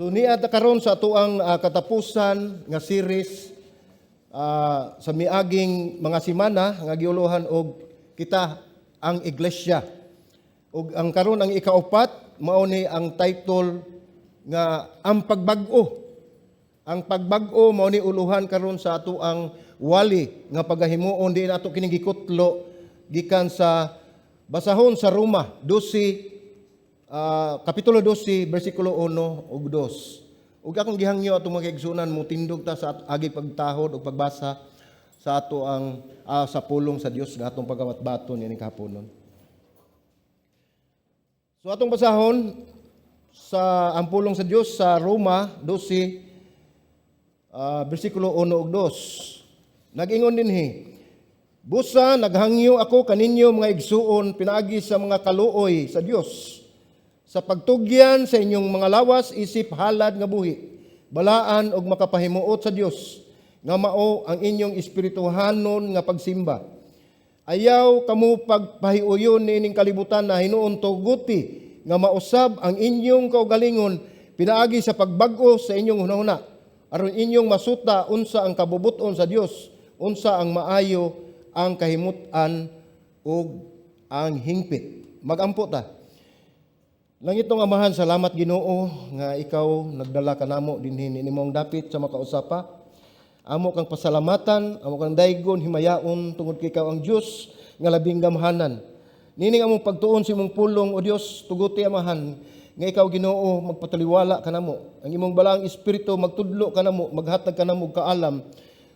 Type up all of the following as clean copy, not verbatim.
So niya karon sa atuang katapusan nga series sa miaging mga semana nga giuluhan og kita ang iglesia. Ug ang karon ang ikaupat mao ni ang title nga ang pagbag-o. Ang pagbag-o mao ni uluhan karon sa atuang wali nga pagahimuon di nato kining gikutlo gikan sa basahon sa Roma 12 Kapitulo 12, versikulo 1 ug 2. Ug akong gihangyo atong mga igsunan mo tindog ta sa agi pagtahod ug pagbasa sa ato ang sa pulong sa Dios nga atong pagamatbaton ini kahaponon. So atong basahon sa ang pulong sa Dios sa Roma 12 versikulo 1 ug 2. Nag-ingon dinhi, busa naghangyo ako kaninyo mga igsuon pinaagi sa mga kaluoy sa Dios. Sa pagtugyan sa inyong mga lawas, isip halad nga buhi, balaan og makapahimuot sa Dios, nga mao ang inyong espirituhanon nga pagsimba. Ayaw kamo pagpahiuyon niining kalibutan na hinuon tuguti, nga mausab ang inyong kaugalingon, pinaagi sa pagbag-o sa inyong hunahuna, aron inyong masuta unsa ang kabubuton sa Dios, unsa ang maayo, ang kahimutan ug ang hingpit. Magampo ta. Langitong Amahan, salamat Ginoo nga ikaw nagdala kanamo dinhi nimong dapit sa makausapa. Amo kang pasalamatan, amo kang daygon himayaon tungod kay ikaw ang Dios nga labing gamhanan. Nining among pagtuon sa imong pulong o Dios tuguti Amahan nga ikaw Ginoo magpataliwala kanamo. Ang imong balaang espiritu magtudlo kanamo, maghatag kanamo kaalam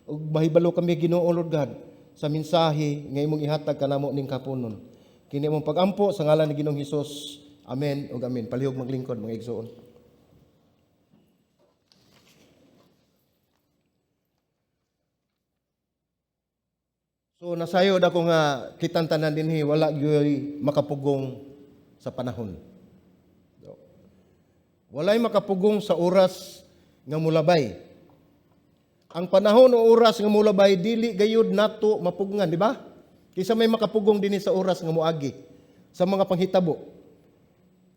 ug mahibalo kami Ginoo Lord God sa mensahe nga imong ihatag kanamo ning kapunon. Kini among pagampo sa ngalan ni Ginoong Hesus. Amen ug amen. Palihog maglingkod mga igsoon. So nasayod ako nga kitang tanan dinhi wala gyud makapugong sa panahon. Walay makapugong sa oras nga mulabay. Ang panahon o oras nga mulabay dili gayud nato mapugngan, di ba? Kisa may makapugong dinhi sa oras nga moagi sa mga panghitabo.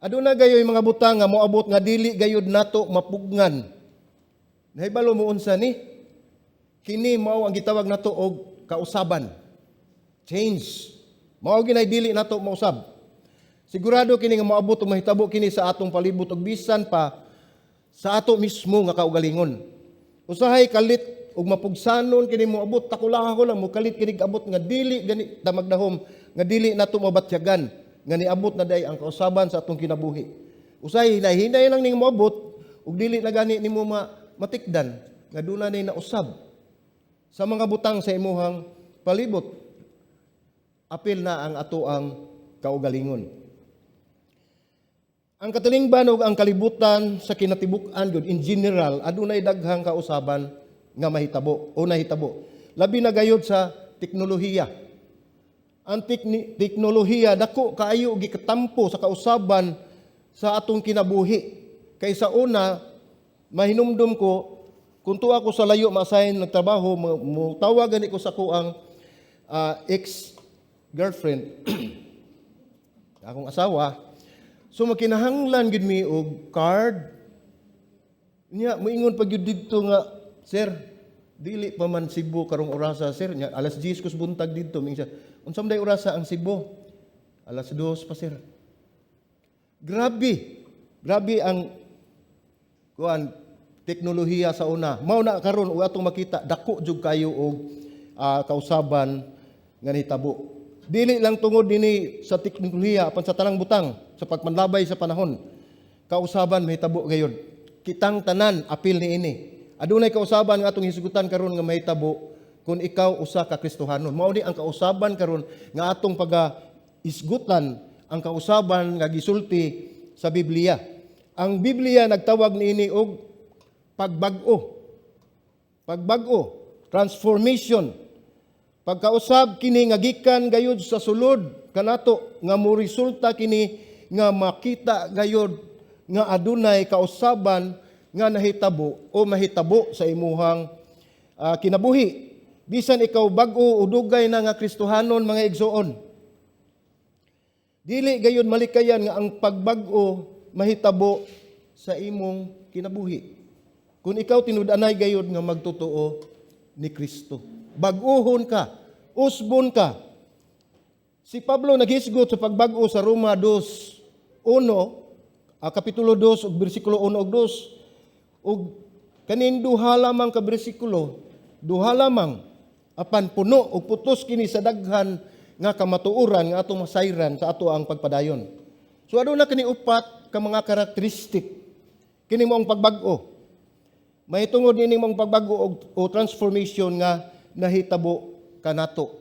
Aduna gayoy mga butang nga moabot nga dili gayud nato mapugnan. Nahibalo mo unsa ni? Kini mao ang gitawag nato og kausaban. Change. Mao ginay dili nato mausab. Sigurado kini nga moabot og mahitabo kini sa atong palibot ug bisan pa sa ato mismo nga kaugalingon. Usahay kalit ug mapugsanon kini moabot takulaha ko lang mo kalit kini abot nga dili gani damagdahom nga dili nato mabatyagan. Nga niabot na day ang kausaban sa atong kinabuhi. Usay hinay-hinay lang ning moabot ug dili na gani nimo matikdan nga duna nay nausab sa mga butang sa imuhang palibot. Apil na ang ato ang kaugalingon. Ang katalingban ug ang kalibutan sa kinatibuk-an gud in general adunay daghang kausaban nga mahitabo o nahitabo. Labi na gayud sa teknolohiya. Ang teknolohiya dako kaayo gikatampo sa kausaban sa atong kinabuhi. Kaysa una mahinumdum ko kung tuwa ko sa layo maasahin nagtrabaho mo tawagan ko sa kuang ex-girlfriend akong asawa. So makinahanglan gid mi og card. Nya moingon pag gyud didto nga, sir, dili pa man Cebu karong orasa, sir. Nya alas 10 kus buntag didto minsan. Unsam day orasa ang Cebu? Alas 2 pa, sir. Grabe ang teknolohiya sa una. Mao na karon ug atong makita dako jud kayo og kausaban nga nahitabo. Dili lang tungod dinhi sa teknolohiya apan sa tanang butang sa pagpanlabay sa panahon. Kausaban mahitabo gayud. Kitang tanan apil niini. Adunay kausaban nga atong hisgutan karon nga mahitabo kung ikaw usa ka Kristohanon. Mao ni ang kausaban karon nga atong paga-isgutan ang kausaban nga gisulti sa Biblia. Ang Biblia nagtawag niini og pagbag-o. Pagbag-o, transformation. Pagkausab kini nga gikan gayud sa sulod kanato nga moresulta kini nga makita gayud nga adunay kausaban nga nahitabo o mahitabo sa imuhang kinabuhi. Bisan ikaw bag-o o dugay na nga Kristohanon mga igsoon. Dili gayon malikayan nga ang pagbag-o mahitabo sa imong kinabuhi. Kung ikaw tinud-anay gayud nga magtotoo ni Kristo. Bag-ohon ka, usbon ka. Si Pablo naghisgot sa pagbag-o sa Roma 2:1, kapitulo 2 ug bersikulo 1 ug 2. Ug kanin duha lamang ka bersikulo, duha lamang apan puno ug putos kini sa daghan nga kamatuoran nga atong masayran sa ato ang pagpadayon. So aduna kini upat ka mga karakteristik kini moong pagbag-o. Mahitungod nini mong pagbago o transformation nga nahitabo kanato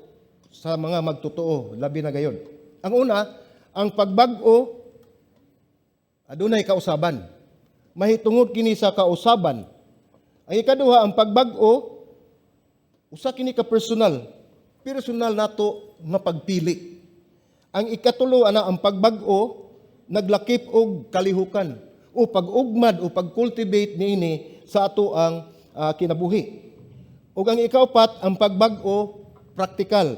sa mga magtotoo labi na gayon. Ang una, ang pagbago adunay kausaban. Mahitungod kini sa kausaban. Ang ikaduha, ang pagbago usa kini ka personal nato nga pagpili. Ang ikatulo ana ang pagbago naglakip og kalihukan o pag-ugmad o pag-cultivate niini sa ato ang kinabuhi. Ug ang ikaupat, ang pagbag-o praktikal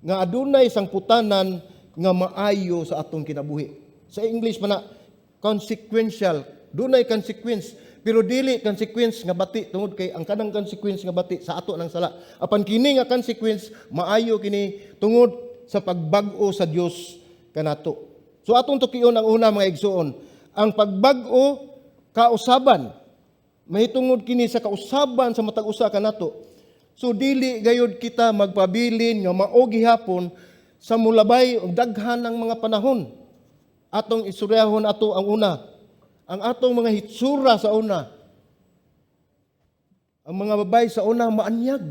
nga adunay sangputanan nga maayo sa atong kinabuhi. Sa English man na consequential, dunay consequence pero dili consequence nga bati tungod kay ang kanang consequence nga bati sa ato nang sala. Apan kini nga consequence maayo kini tungod sa pagbag-o sa Dios kanato. So atong tukion ang una mga igsoon, ang pagbag-o kausaban. Mahitungod kini sa kausaban sa matag usa kanato. So dili gayud kita magpabilin nga mao gihapon sa mulabay og daghan ng mga panahon. Atong isuryahon ato ang una. Ang atong mga hitsura sa una. Ang mga babay sa una maanyag,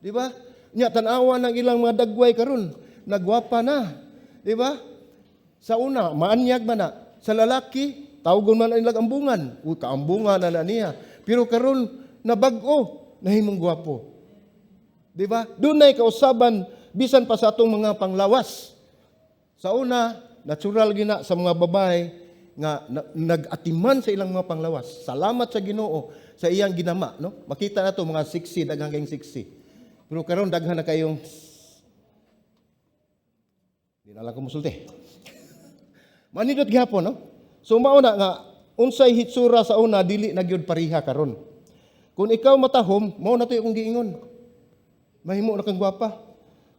di ba? Nya tan-awa ng ilang mga dagway karon, nagwapa na, di ba? Sa una maanyag man na. Sa lalaki tawgon man ilang ambungan. Uy, kaambungan na niya. Pero karon nabag-o, nahimong gwapo. Di ba? Dunay kausaban bisan pa sa atong mga panglawas. Sa una, natural gina sa mga babae nga nag-atiman sa ilang mga panglawas. Salamat sa Ginoo sa iyang ginama, no? Makita nato mga siksi, daghang kayong siksi. Pero karon daghan na kayong di na lang ko musulti. Manidot gihapon, no? So mao na nga unsay hitsura sa una dili na gyud pariha karon. Kung ikaw matahom, mao na to yung giingon. Mahimo na kang gwapa.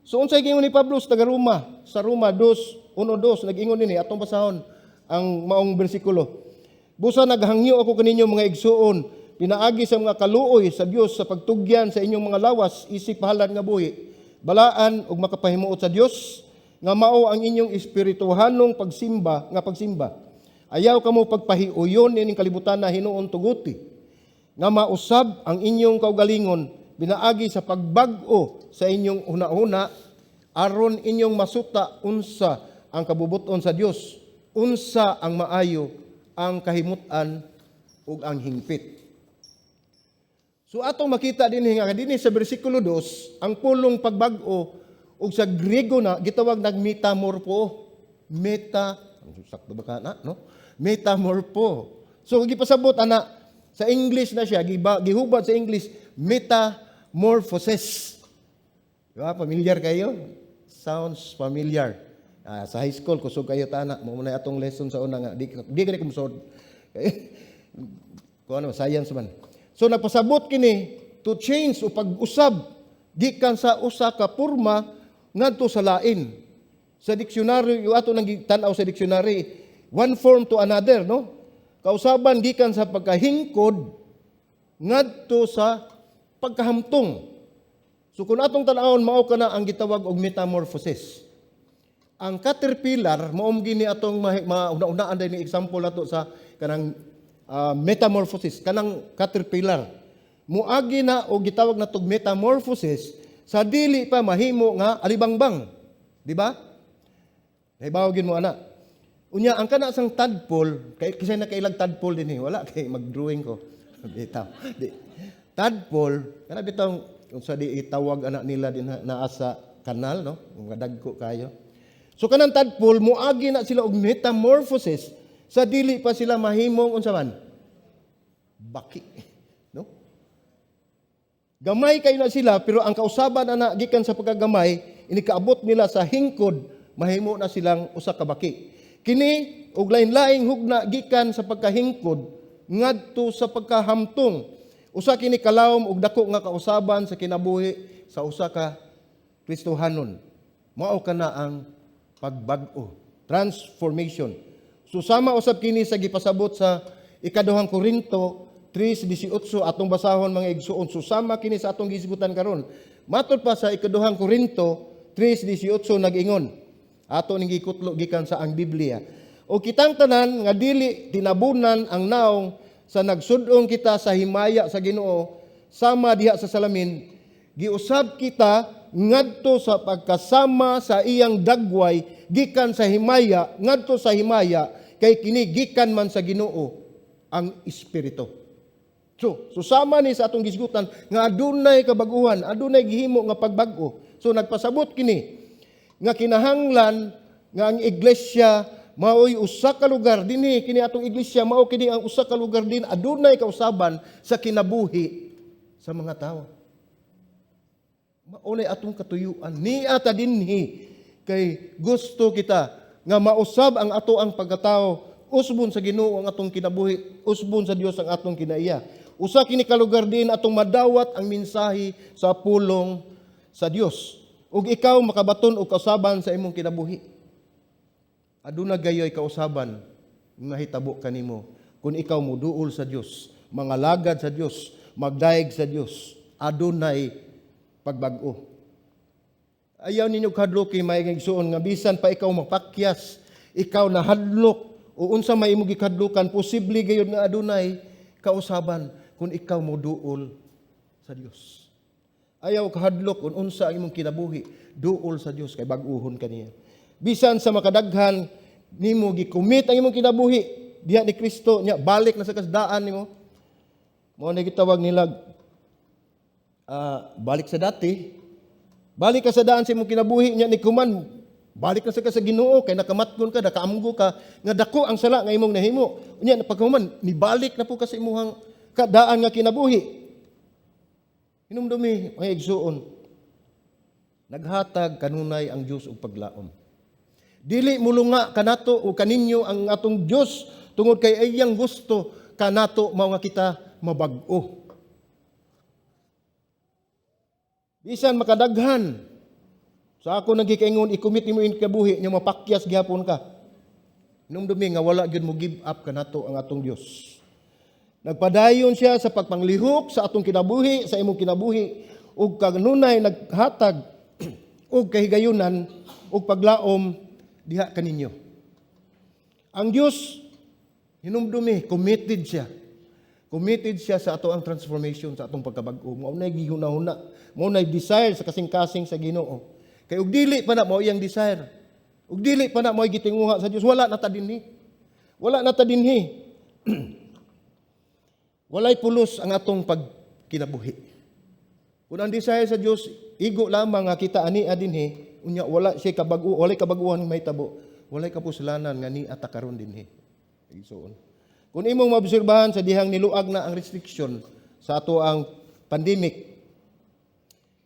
So unsay giingon ni Pablo sa taga Roma, sa Roma 2:1-2 nag-ingon nini atong basahon ang maong bersikulo. Busa naghangyo ako kaninyo mga igsuon, pinaagi sa mga kaluoy sa Dios sa pagtugyan sa inyong mga lawas, isip pahalan nga buhi, balaan ug makapahimuot sa Dios nga mao ang inyong espirituhanong pagsimba. Ayaw kamo pagpahiuyon ining kalibutan na hinuon tuguti. Nga mausab ang inyong kaugalingon, binaagi sa pagbag-o sa inyong una-una, aron inyong masuta unsa ang kabubuton sa Dios, unsa ang maayo, ang kahimutan ug ang hingpit. So atong makita dinhi nga dinhi sa bersikulo 2, ang pulong pagbag-o ug sa Griego na gitawag nagmetamorpho. Sakto ba ka na, no? Metamorpho. So gipasabot ana sa English na siya, gihubad sa English metamorphosis. Diba? Familiar kayo? Sounds familiar. Sa high school kusog kayo tana, mo na atong lesson sa una nga di gani ko musod. Kuno science man. So nagpasabot kini to change o pag-usab gikan sa usa ka porma ngadto sa lain. Sa dictionary, yung ato nang tan-aw sa dictionary, one form to another, no? Kausaban gikan sa pagkahingkod ngadto sa pagkahamtong. So kung atong tan-awon mao kana ang gitawag og metamorphosis. Ang caterpillar maom gini atong mauna-unaan din ni example ato sa kanang metamorphosis, kanang caterpillar. Muagi na o gitawag na tog metamorphosis sa dili pa mahimo nga alibangbang. Di ba? Naibawagin mo ana. Unya ang kana sang tadpole, kay kisay na kailag tadpole dinhi, wala kay mag-drawing ko. Bitaw. Tadpole, kana bitaw unsa di itawag ana nila din naa sa kanal, no? Nga dagko kayo. So kanang tadpole muagi na sila og metamorphosis sa dili pa sila mahimong unsa man? Baki, no? Gamay kayo na sila pero ang kausaban ana gikan sa pagkagamay ini kaabot nila sa hingkod mahimo na silang usa ka baki. Kini og lain-laing hugna gikan sa pagkahingkod ngadto sa pagkahamtong. Usa kini kalawom og dako nga kausaban sa kinabuhi sa usa ka Kristohanon. Mao kana ang pagbag-o, transformation. Susama usab kini sa gipasabot sa ikaduhang Korinto 3:18 atong basahon mga igsuon. Susama kini sa atong gisgutan karon. Matod pa sa ikaduhang Korinto 3:18 nag-ingon. Ato ning gikutlo gikan sa ang Biblia. O kitang tanan nga dili tinabunan ang naong sa nagsud-ong kita sa himaya sa Ginoo sama diha sa salamin, giusab kita ngadto sa pagkasama sa iyang dagway gikan sa himaya ngadto sa himaya kay kini gikan man sa Ginoo ang Espiritu. So, susama ni sa atong gisgutan nga adunay kabag-uhan, adunay gihimo nga pagbag-o. So nagpasabot kini nga kinahanglan nga ang iglesia mao'y usa ka lugar dinhi, kini atong iglesia mao kini ang usa ka lugar din adunay kausaban sa kinabuhi sa mga tawo. Maunay atong katuyuan niya ta dinhi kay gusto kita nga mausab ang ato ang pagkatao, usbon sa Ginoo ang atong kinabuhi, usbon sa Dios ang atong kinaiya. Usa kini ka lugar din atong madawat ang mensahe sa pulong sa Dios. Ug ikaw makabaton og kausaban sa imong kinabuhi. Aduna gayoy kausaban nga hitabo kanimo kung ikaw moduol sa Dios, mangalagad sa Dios, magdaig sa Dios, adunay pagbag-o. Ayaw ninyo kahadloki may igsuon nga bisan pa ikaw mapakyas, ikaw nahadlok o unsa may imong gikadlukan, posible gayud nga adunay kausaban kung ikaw moduol sa Dios. Ayaw kahadlok kung unsa ang imong kinabuhi, duol sa Dios kay bag-uhon kaniya. Bisan sa makadaghan nimo gikumit ang imong kinabuhi diha ni Kristo nya balik na sa kasdaan nimo. Mao na gitawag nila balik sa dati. Balik ka sa daan sa imong kinabuhi nya ni kuman. Balik na sa Ginoo kay nakamatgon ka, nakaamgo ka nga dako ang sala nga imong nahimo. Unya pagkahuman nibalik na po ka sa imong kadaan nga kinabuhi. Hinumdumi mga igsuon. Naghatag kanunay ang Dios og paglaom. Dili mulunga kanato o kaninyo ang atong Dios tungod kay iyang gusto kanato mao nga kita mabag-o. Bisan makadaghan sa ako nagikaingon ikumit nimo in kabuhi nya mapakyas gihapon ka. Hinumdumi nga wala gyud mo give up kanato ang atong Dios. Nagpadayon siya sa pagpanglihok sa atong kinabuhi, sa imong kinabuhi, ug kanunay naghatag og kahigayunan ug paglaom diha kaninyo. Ang Dios hinumdumi, committed siya. Committed siya sa ato ang transformation, sa atong pagkabag-o. Mao nay gihuna-huna, mao nay desire sa kasing-kasing sa Ginoo. Kay ug dili pa na mao iyang desire. Ug dili pa na mao gitinguha sa Dios, wala na ta dinhi. Wala na ta dinhi. Walay pulos ang atong pagkinabuhi. Kung ang desire sa Dios igo lamang nga kita ani dinhi, unya wala siya kabag-o, walay kabaguhan mahitabo, walay kapusalanan nga ni ata karon dinhi. Igsoon. Kung imong maobserbahan sa dihang niluag na ang restriction sa ato ang pandemic,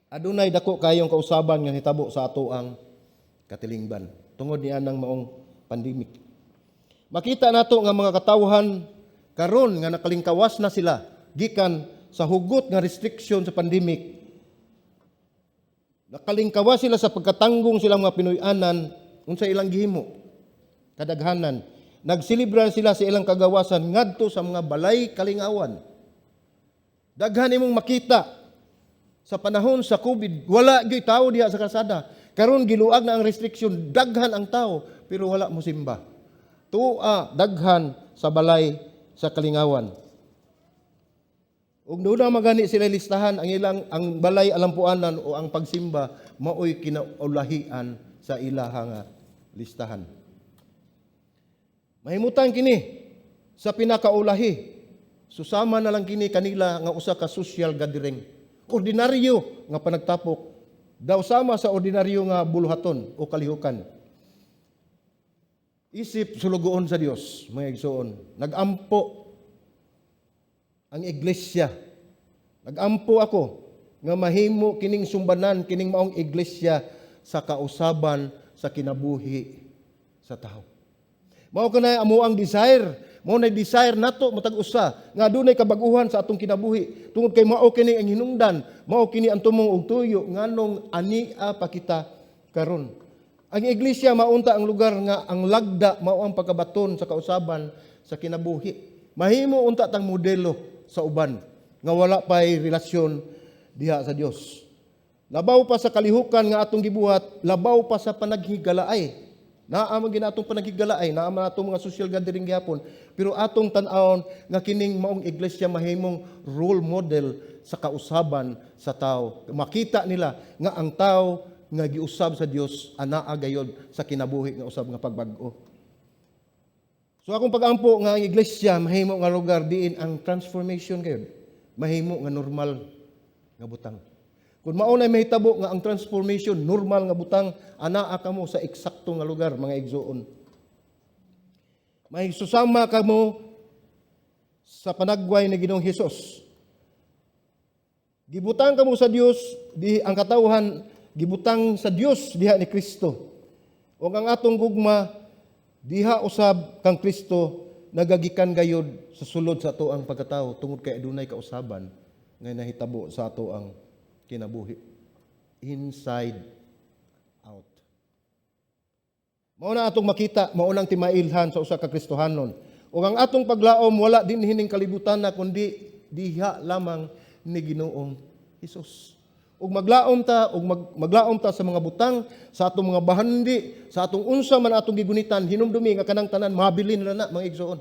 adunay dako kayong kausaban nga hitabo sa ato ang katilingban tungod niya ng maong pandemic. Makita nato nga mga katawhan karon nga nakalingkawas na sila gikan sa hugot nga restriction sa pandemic. Nakalingkawas sila sa pagkatanggong silang mga Pinoyanan unsa ilang gihimo kadaghanan. Nagselebrar sila sa ilang kagawasan ngadto sa mga balay kalingawan. Daghan imong makita sa panahon sa COVID, wala gyud tawo diha sa kalsada. Karon giluag na ang restriction, daghan ang tawo pero wala mo simba. Tuwa daghan sa balay sa kalingawan. Ug doon magani sila listahan ang balay alampuanan o ang pagsimba maoy kinaulahian sa ilahang listahan. Mahimutan kini sa pinakaulahi. Susama na lang kini kanila nga usa ka social gathering. Ordinaryo nga panagtapok daw sama sa ordinaryo nga buluhaton o kalihukan. Isip sulugoon sa Dios, mga igsoon. Nagampo ang iglesia. Nagampo ako nga mahimo kining sumbanan, kining maong iglesia sa kausaban sa kinabuhi sa tao. Mao kanay amo ang desire. Mao na desire nato matag usa nga adunay kabag-uhan sa atong kinabuhi. Tungod kay mao kini ang hinungdan, mao kini ang tumong og tuyo nganong ania pa kita karon. Ang iglesia maunta ang lugar nga ang lagda mao ang pagkabaton sa kausaban sa kinabuhi. Mahimo unta tang modelo sa uban nga wala pay relasyon diha sa Dios. Labaw pa sa kalihukan nga atong gibuhat, labaw pa sa panaghigalaay. Naa man ginatong panaghigalaay, naa man atong mga social gathering gihapon, pero atong tan-awon nga kining maong iglesia mahimong role model sa kausaban sa tao. Makita nila nga ang tao nga giusab sa Dios anaa gayod sa kinabuhi nga usab nga pagbag-o. So akong pag-ampo nga ang iglesia mahimo nga lugar diin ang transformation gayud. Mahimo nga normal nga butang. Kung maunay mahitabo nga ang transformation, normal nga butang, anaa kamo sa eksakto nga lugar, mga igsoon. May susama kamo sa panagway ni Ginoong Hesus. Gibutang kamo sa Dios, di ang katawhan gibutang sa Dios diha ni Kristo. O ang atong gugma diha usab kang Kristo nagagikan gayud sa sulod sa ato ang pagkatao tungod kay adunay kausaban nga nahitabo sa ato ang kinabuhi. Inside out. Mao na atong makita, mao nang timailhan sa usa ka Kristohanon. Ug ang atong paglaom wala din hining kalibutan na kundi diha lamang ni Ginoong Hesus. Ug maglaom ta sa mga butang, sa atong mga bahandi, sa atong unsa man atong gigunitan, hinumdumi nga kanang tanan mabilin na mga igsoon.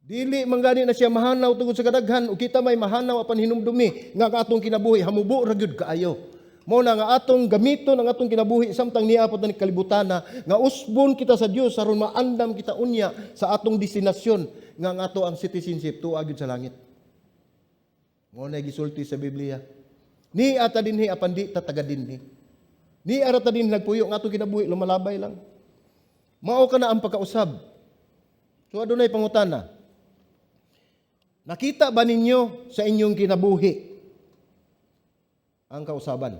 Dili man gani na siya mahanaw tungod sa kadaghan, ug kita may mahanaw apan hinumdumi nga atong kinabuhi hamubo ra gyud kaayo. Mao na nga atong gamiton ang atong kinabuhi samtang niapot na ni kalibutana nga usbon kita sa Dios aron maandam kita unya sa atong destinasyon nga ang ato ang citizenship tuwa gyud sa langit. Mao na gisulti sa Biblia. Ni ata dinhi apan di ta taga dinhi. Ni ara ta din nagpuyo nga atong kinabuhi lumalabay lang. Mao kana ang pagkausab. So adunay pangutana. Nakita ba ninyo sa inyong kinabuhi ang kausaban?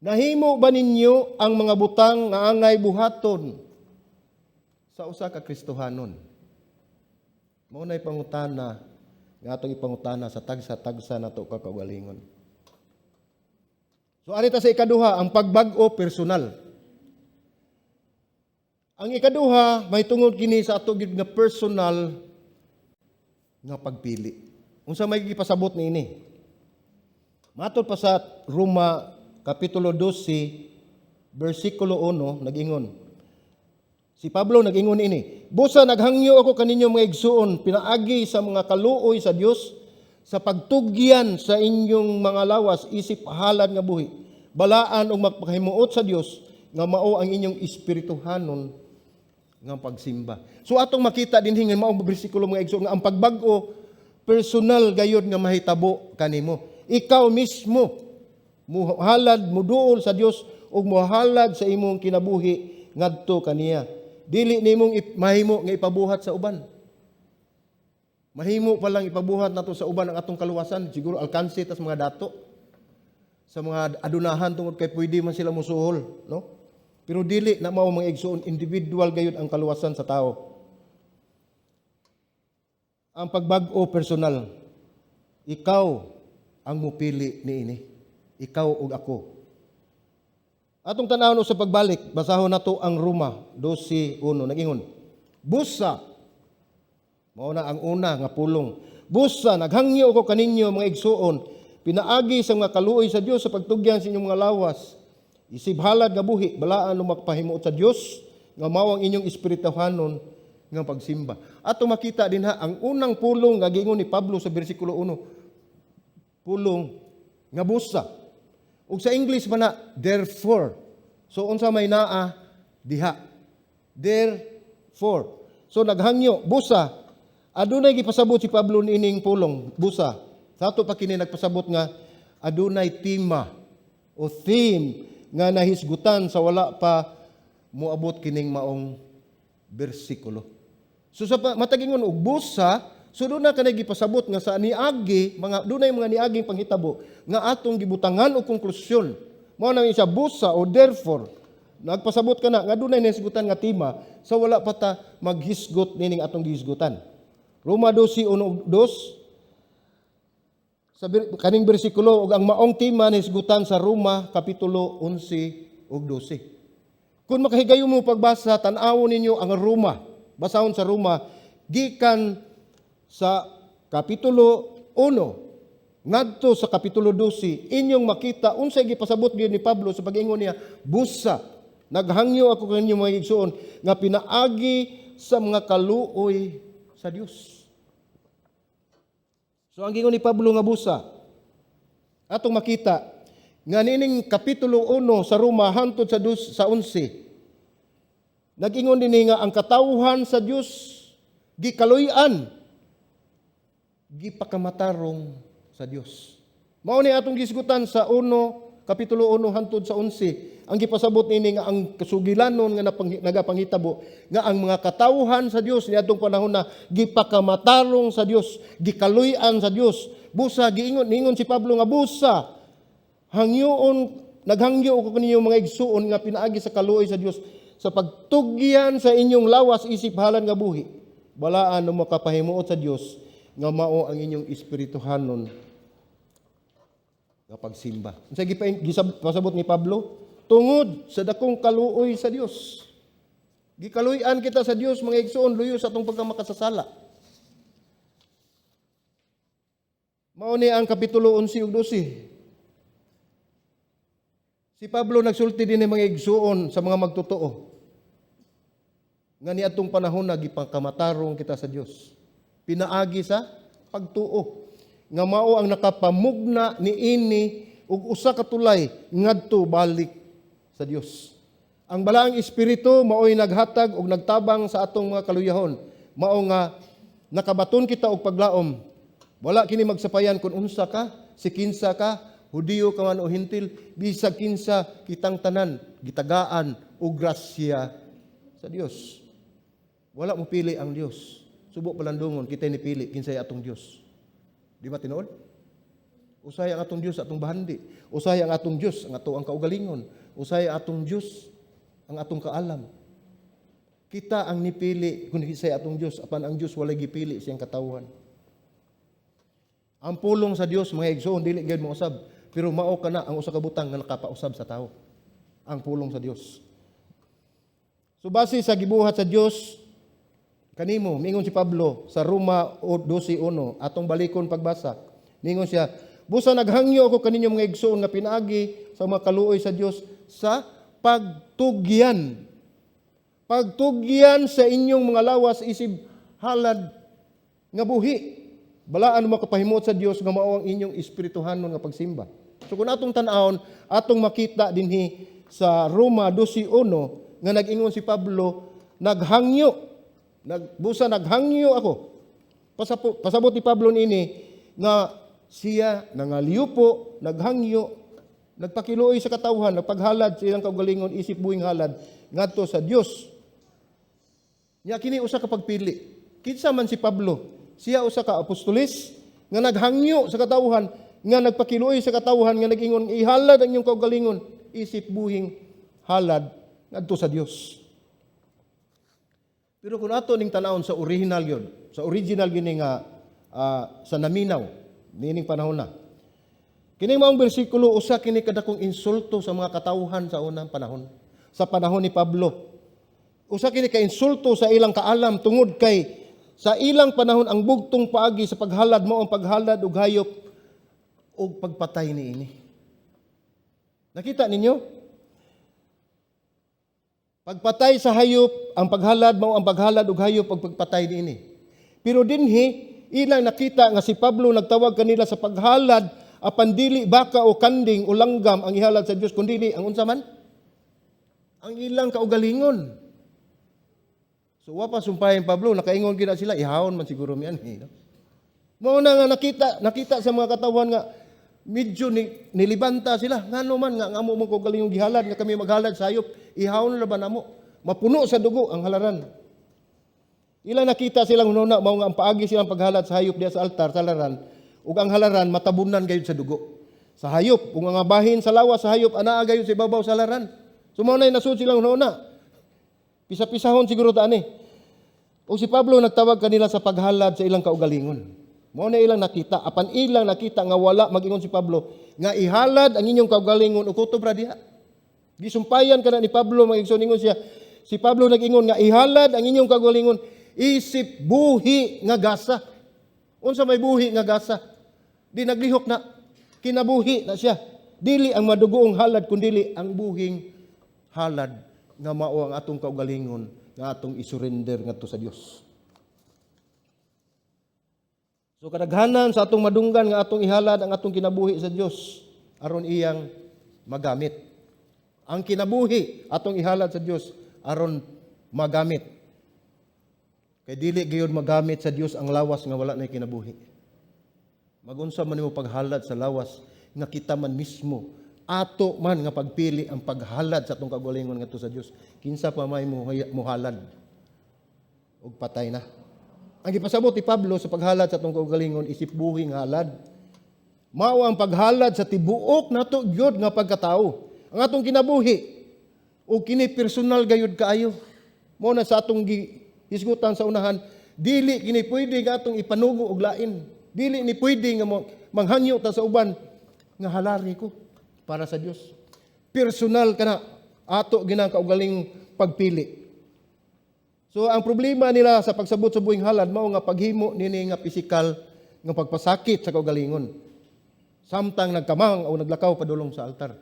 Nahimo ba ninyo ang mga butang nga angay buhaton sa usa ka Kristohanon? Mao nay pangutana nga atong ipangutana sa tagsa-tagsa nato kakaugalingon. So ari ta sa ikaduha, ang pagbag-o personal. Ang ikaduha may tungod kini sa ato gid nga personal nga pagpili. Unsa may gipasabot niini? Matod pa sa Roma kapitulo 12 bersikulo 1 nagingon. Si Pablo nagingon ini, busa naghangyo ako kaninyo mga igsuon pinaagi sa mga kaluoy sa Dios sa pagtugyan sa inyong mga lawas isip halad nga buhi. Balaan og magpahimuot sa Dios nga mao ang inyong espirituhanon nga pagsimba. So atong makita dinhi nga mao bersikulo mga igsoon nga ang pagbag-o personal gayud nga mahitabo kanimo. Ikaw mismo muhalad muduol sa Dios ug muhalad sa imong kinabuhi ngadto kaniya. Dili nimong mahimo nga ipabuhat sa uban. Mahimo pa lang ipabuhat nato sa uban ang atong kaluwasan, siguro alkanse tas mga dato sa mga adunahan tungod kay pwede man sila musuhol, no? Pero dili na mao mga igsoon, individual gayud ang kaluwasan sa tao. Ang pagbag-o personal. Ikaw ang mupili niini. Ikaw ug ako. Atong tan-awon sa pagbalik, basahon nato ang Roma 12:1 nagingon. Busa. Mao na ang una nga pulong. Busa naghangyo ko kaninyo mga igsoon, pinaagi sa mga kaluoy sa Dios sa pagtugyan sa inyong mga lawas. Isib halad nga buhi, balaan o magpahimuot sa Dios nga mao ang inyong espirituhanon nga pagsimba. Ato makita din ha, ang unang pulong nga giingon ni Pablo sa bersikulo 1, pulong nga busa. Ug sa English man na, therefore. So unsa may naa diha. Therefore. So naghangyo, busa. Adunay gipasabot si Pablo niining pulong, busa. Sa ato pa kini nagpasabot nga adunay tema o theme nga nahisgutan sa wala pa moabot kining maong bersikulo. So sa matagingon og busa, so doon na kanay gipasabot nga sa niagi, dunay mga niaging panghitabo nga atong gibutangan og konklusyon. Mao nang isa busa o therefore. nagpasabot ka na nga dunay nahisgutan nga tima sa wala pa ta maghisgot nining atong gihisgutan. Roma 12:1-2 sa kaning bersikulo ug ang maong tima nahisgutan sa Roma kapitulo 11 ug 12. Kung makahigayon mo pagbasa, tan-awon ninyo ang Roma. Basahon sa Roma gikan sa kapitulo 1 ngadto sa kapitulo 12, inyong makita unsay gipasabot gyud ni Pablo sa pag-ingon niya, busa naghangyo ako kanyo mga igsoon nga pinaagi sa mga kaluoy sa Dios. So ang gingon ni Pablo nga busa, atong makita nga nining kapitulo 1 sa Roma hangtod sa 11, nag-ingon din nga ang katawhan sa Dios gikaluy-an, gipakamatarong sa Dios. Mao ni atong gisgutan sa kapitulo 1 hangtod sa 11. Ang gipasabot nini nga ang kasugilanon nga nagapangitabo nga ang mga katawhan sa Dios niadtong panahon na gipakamatarong sa Dios, gikaluy-an sa Dios. Busa giingon si Pablo nga busa naghangyo ko kaninyo mga igsuon nga pinaagi sa kaluoy sa Dios sa pagtugyan sa inyong lawas isip halan nga buhi. Balaan mo makapahimuot sa Dios nga mao ang inyong espirituhanon nga pagsimba. Unsa gipasabot ni Pablo? Tungod sa dakong kaluoy sa Dios. Gikaluy-an kita sa Dios mga igsoon luyo sa atong pagkamakasasala. Mao ni ang kapitulo 11 ug 12. Si Pablo nagsulti din ng mga igsuon sa mga magtotoo. Nga niadtong panahon na gipangkamatarong kita sa Dios. Pinaagi sa pagtuo. Nga mao ang nakapamugna niini ug usa ka tulay ngadto balik sa Dios. Ang balaang espiritu mao'y naghatag ug nagtabang sa atong mga kaluyahon. Mao nga nakabaton kita og paglaom. Wala kini magsapayan kung unsa ka, si kinsa ka, Hudiyo ka man o Hintil, bisag kinsa kitang tanan, gitagaan o grasya sa Dios. Wala mo pili ang Dios. Subok palandungon, kita ni pili kinsay atong Dios. Di ba tinuod? Usay ang atong Dios atong bahandi. Usay ang atong Dios ang ato ang kaugalingon. Usay ang atong Dios ang atong kaalam. Kita ang nipili kung kinsay atong Dios apan ang Dios walay gipili siyang katawhan. Ang pulong sa Dios mga igsoon dili gyud mo usab, pero mao kana ang usa ka butang nga nakapausab sa tao. Ang pulong sa Dios. So base sa gibuhat sa Dios kanimo, mingon si Pablo sa Roma 12:1, atong balikon pagbasa. Mingon siya, busa naghangyo ako kaninyo mga igsoon nga pinaagi sa mga kaluoy sa Dios sa pagtugyan. Pagtugyan sa inyong mga lawas isib halad nga buhi. Balaan mo makapahimot sa Dios nga mao ang inyong espirituhanon nga pagsimba. So kung atong tan-awon, atong makita dinhi sa Roma 12:1 nga nag-ingon si Pablo, naghangyo ako. Pasabot ni Pablo nini nga siya nangaliyupo, naghangyo, nagpakiluoy sa katawhan, nagpaghalad sa ilang kaugalingon isip buhing halad ngadto sa Dios. Nya kini usa ka pagpili. Kinsa man si Pablo? Siya usa ka apostolis nga naghangyo sa katawhan, nga nagpakiluoy sa katawhan, nga nagingon ihalad ang inyong kaugalingon isip buhing halad ngadto sa Dios. Pero kung ato ning tanawon sa original gini nga sa naminaw nining panahon na. Kining maong bersikulo usa kini kadakong insulto sa mga katawhan sa unang panahon. Sa panahon ni Pablo. Usa kini ka insulto sa ilang kaalam tungod kay sa ilang panahon ang bugtong paagi sa paghalad mao ang paghalad og hayop og pagpatay niini. Nakita ninyo? Pagpatay sa hayop, ang paghalad mao ang paghalad og hayop ug pagpatay niini. Pero dinhi ilang nakita nga si Pablo nagtawag kanila sa paghalad apan dili baka o kanding o langgam ang ihalad sa Dios kundi ang unsa man? Ang ilang kaugalingon. So wapa sumpahin Pablo nakaingon gid sila ihawon man siguro mian no? Mao na nga nakita sa mga katawhan nga medyo nilibanta sila ngano man nga amo mo kaugalingong gihalad nga kami maghalad sa hayop ihawon na ba namo mapuno sa dugo ang halaran. Ilang nakita silang hununa mao nga ang paagi silang paghalad sa hayop diya sa altar sa halaran ug ang halaran matabunan gayud sa dugo. Sa hayop ug ang bahin sa lawas sa hayop anaa gayud sa ibabaw sa halaran. So mao nay nasud silang una. Pisa-pisahon siguro ta ani. O si Pablo nagtawag kanila sa paghalad sa ilang kaugalingon. Mao na ilang nakita, apan ilang nakita nga wala mag-ingon si Pablo nga ihalad ang inyong kaugalingon o kutob ra diha. Gisumpayan kana ni Pablo mag-ingon siya. Si Pablo nag-ingon nga ihalad ang inyong kaugalingon isip buhi nga gasa. Unsa may buhi nga gasa? Di naglihok na kinabuhi na siya. Dili ang madugoong halad kundi ang buhing halad nga mao ang atong kaugalingon nga atong isurrender ngadto sa Dios. So kadaghanan sa atong madunggan nga atong ihalad ang atong kinabuhi sa Dios aron iyang magamit. Ang kinabuhi atong ihalad sa Dios aron magamit. Kay dili gyud magamit sa Dios ang lawas nga wala nay kinabuhi. Magunsa man nimo paghalad sa lawas nga kita man mismo ato man nga pagpili ang paghalad sa atong kaugalingon ngadto sa Dios. Kinsa pa may muhalad og patay na. Ang gipasabot ni Pablo sa paghalad sa atong kaugalingon isip buhi nga halad. Mao ang paghalad sa tibuok nato gyud nga pagkatao. Ang atong kinabuhi o kini personal gayud kaayo. Mao na sa atong hisgutan sa unahan, dili kini pwede nga atong ipanugo og lain. Dili ni pwede nga manghangyo ta sa uban nga halari ko para sa Dios. Personal kana ato ginang kaugaling pagpili. So ang problema nila sa pagsabot sa buhing halad mao nga paghimo nini nga pisikal nga pagpasakit sa kaugalingon. Samtang nagkamang o naglakaw padulong sa altar.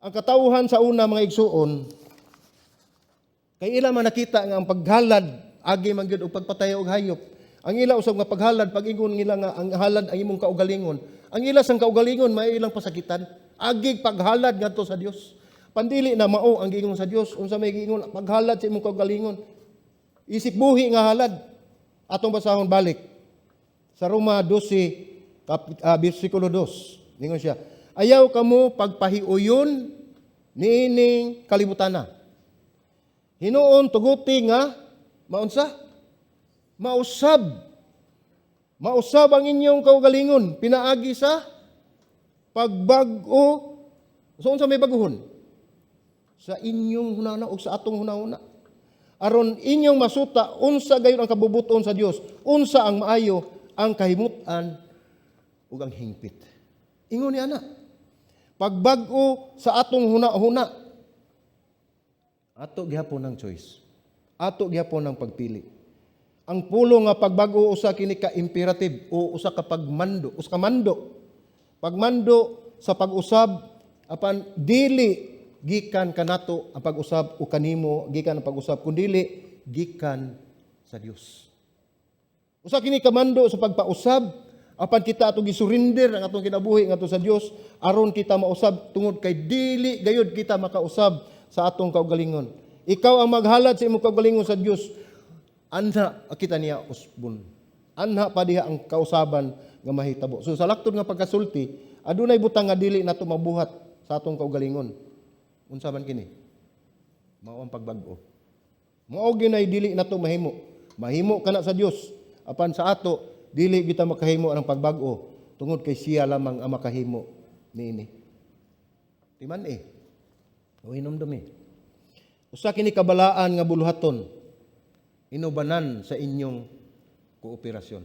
Ang katawhan sa una mga igsuon kay ila man nakita nga ang paghalad agi man gyud og pagpatay og hayop. Ang ila usab nga paghalad pag-ingon nila nga ang halad ang imong kaugalingon. Ang ila sang kaugalingon may ilang pasakitan. Agig paghalad ngadto sa Dios. Pandili na mao ang giingon sa Dios unsa may giingon paghalad sa imong kaugalingon. Isip buhi nga halad. Atong basahon balik sa Roma 12 bersikulo 2. Ingon siya, ayaw kamo pagpahiuyon niining kalibutana. Hinuon tuguti nga maunsa? Mausab. Mausab ang inyong kaugalingon pinaagi sa pagbag-o. So unsa may baguhon? Sa inyong hunana o sa atong hunahuna. Aron inyong masuta unsa gayon ang kabubuton sa Dios, unsa ang maayo, ang kahimutan ug ang hingpit. Ingon ni ana. Pagbag-o sa atong hunahuna. Ato gihapon ang choice. Ato gihapon ang pagpili. Ang pulo nga pagbago usa kini ka imperative o usa ka pagmando, usa ka mando. Pagmando sa pag-usab apan dili gikan kanato ang pag-usab o kanimo gikan ang pag-usab kundili gikan sa Dios. Usa kini ka mando sa pagpausab apan kita atong gisurrender ang atong kinabuhi ngadto sa Dios aron kita mausab tungod kay dili gayud kita makausab sa atong kaugalingon. Ikaw ang maghalad sa imong kaugalingon sa Dios. Anha kita niya usbon. Anha pa diha ang kausaban nga mahitabo. So sa laktod nga pagkasulti, adunay butang nga dili nato mabuhat sa atong kaugalingon. Unsa man kini? Mao ang pagbag-o. Mao ginay dili nato mahimo. Mahimo kana sa Dios. Apan sa ato dili kita makahimo ang pagbag-o tungod kay siya lamang ang makahimo niini. Timan o hinumdumi. Usa kini kabalaan nga buluhaton inubanan sa inyong kooperasyon.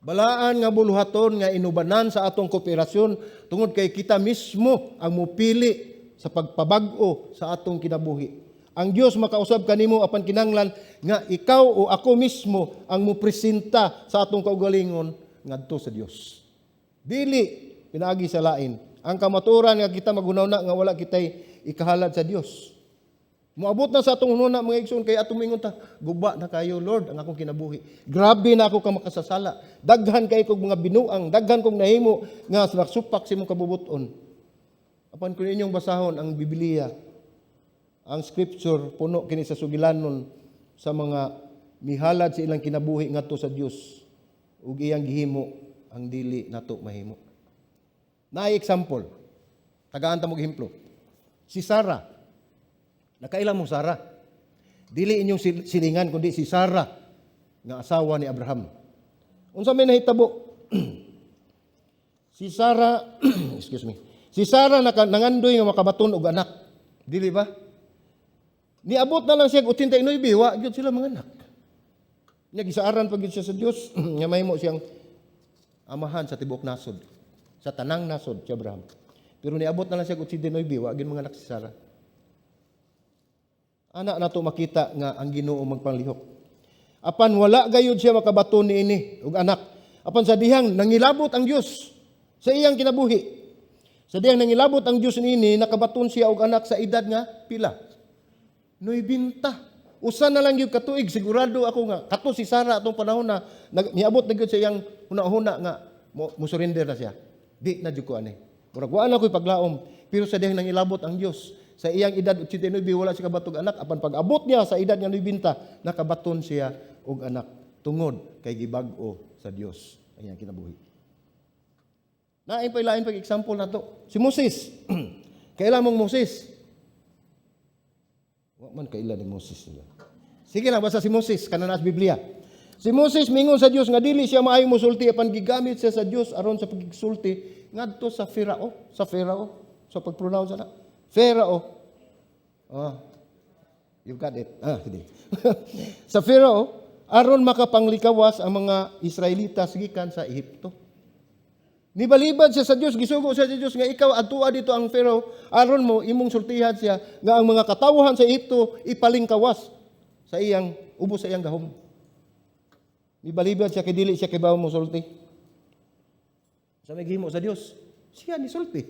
Balaan nga buluhaton nga inubanan sa atong kooperasyon tungod kay kita mismo ang mupili sa pagpabag-o sa atong kinabuhi. Ang Dios makausab kanimo apan kinanglan nga ikaw o ako mismo ang mupresenta sa atong kaugalingon ngadto sa Dios. Dili pinaagi sa lain. Ang kamaturan nga kita maghunahuna nga wala kitay ikahalad sa Dios. Moabot na sa atong hununa mga igsoon kay atong mingon ta, guba na kayo Lord ang akong kinabuhi. Grabe na ako ka makasasala. Daghan kay kog mga binuang, daghan kog nahimo nga nagsupak sa imong kabubuton. Apan kun inyong basahon ang Biblia, ang scripture puno kini sa sugilanon sa mga mihalad sa ilang kinabuhi ngadto sa Dios ug iyang gihimo ang dili nato mahimo. Naay example. Tagaan ta mo ehemplo. Si Sarah. Nakailang mo Sarah. Dili inyong silingan kundi si Sarah nga asawa ni Abraham. Unsa may nahitabo? Si Sarah, Si Sarah nangandoy nga makabaton og anak. Dili ba? Niabot na lang siya 89 wa gyud sila mga anak. Nya gisaaran pag siya sa Dios nga mahimo siyang amahan sa tibuok nasod. Sa tanang nasod si Abraham. Pero niabot na lang siya 89 wa gyud mga anak si Sarah. Anak nato makita nga ang Ginoo magpanglihok. Apan wala gayud siya makabaton niini og anak. Apan sa dihang nangilabot ang Dios sa iyang kinabuhi. Sa diyang nangilabot ang Diyos niini, nakabaton siya og anak sa edad nga pila. 90. Usa na lang yung katuig, sigurado ako nga, kato si Sarah atong panahon na, niabot na yun sa iyang huna-huna nga, musurrender na siya. Di na dyan ko ani. Murag waan ako'y paglaom, pero sa diyang nangilabot ang Diyos, sa iyang edad 89, wala siya kabatog anak, apan pag-abot niya sa edad nga 90, nakabaton siya og anak, tungod kay gibag-o sa Diyos. Ang iyang kinabuhi. Naay pa ilain pag-example na to. Si Moses. Kailan mong Moses? Wa man kailan ni Moses nila. Sige lang, basta si Moses, kananas Biblia. Si Moses mingon sa Dios nga dili siya maayo mosulti apan gigamit siya sa Dios aron sa pagsulti ngadto sa Pharaoh, sa pag-pronounce na. Pharaoh. You got it. Sige. Sa Pharaoh aron makapanglikawas ang mga Israelitas gikan sa Ehipto. Nibalibad siya sa Dios, gisugo siya sa Dios nga ikaw adtua dito ang Pharaoh aron mo imong sultihan siya nga ang mga katawhan sa Ehipto ipalingkawas sa iyang ubos sa iyang gahom. Nibalibad siya kay dili siya kibaw mo sulti. Sa naghimo sa Dios, siya ni sulti.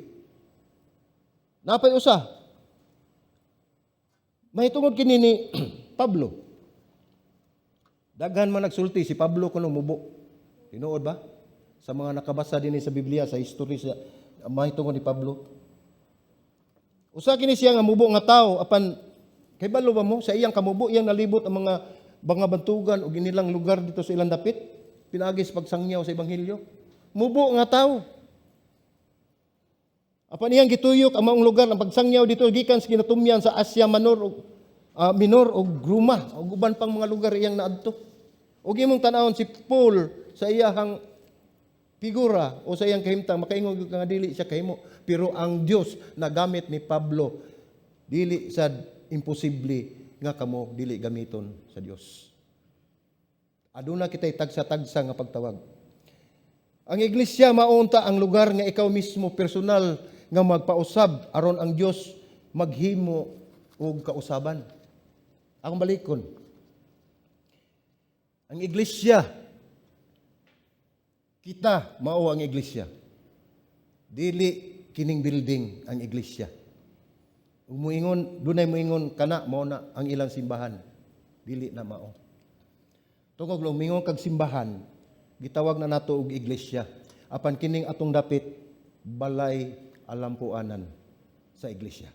Napay usa. Mahitungod kini ni Pablo. Daghan man nagsulti si Pablo kuno mubo. Tinuod ba? Sa mga nakabasa din sa Biblia, sa history sa mahitungod ni Pablo. Usa kini siya nga mubo nga tao apan kay balo ba mo sa iyang kamubo iyang nalibot ang mga bantugan o ginilang lugar dito sa ilang dapit pinagis pagsangyaw sa ebanghelyo. Mubo nga tao. Apan iyang gituyok ang maong lugar ang pagsangyaw dito gikan sa kinatumyan sa Asia Minor o Gruma o uban pang mga lugar iyang naadto. Og imong tan-awon si Paul sa iyang figura o sa iyang kahimtang makaingon nga dili siya kahimo pero ang Dios nagamit ni Pablo dili sad imposible nga kamo dili gamiton sa Dios. Aduna kitay tagsa-tagsa nga pagtawag. Ang iglesia maunta ang lugar nga ikaw mismo personal nga magpausab aron ang Dios maghimo og kausaban. Akong balikon. Ang iglesia kita mao ang iglesia. Dili kining building ang iglesia. Umuingon, dunay moingon kana mao na ang ilang simbahan. Dili na mao. Tungod lumingon kag simbahan, gitawag na nato og iglesia. Apan kining atong dapit balay alampuanan sa iglesia.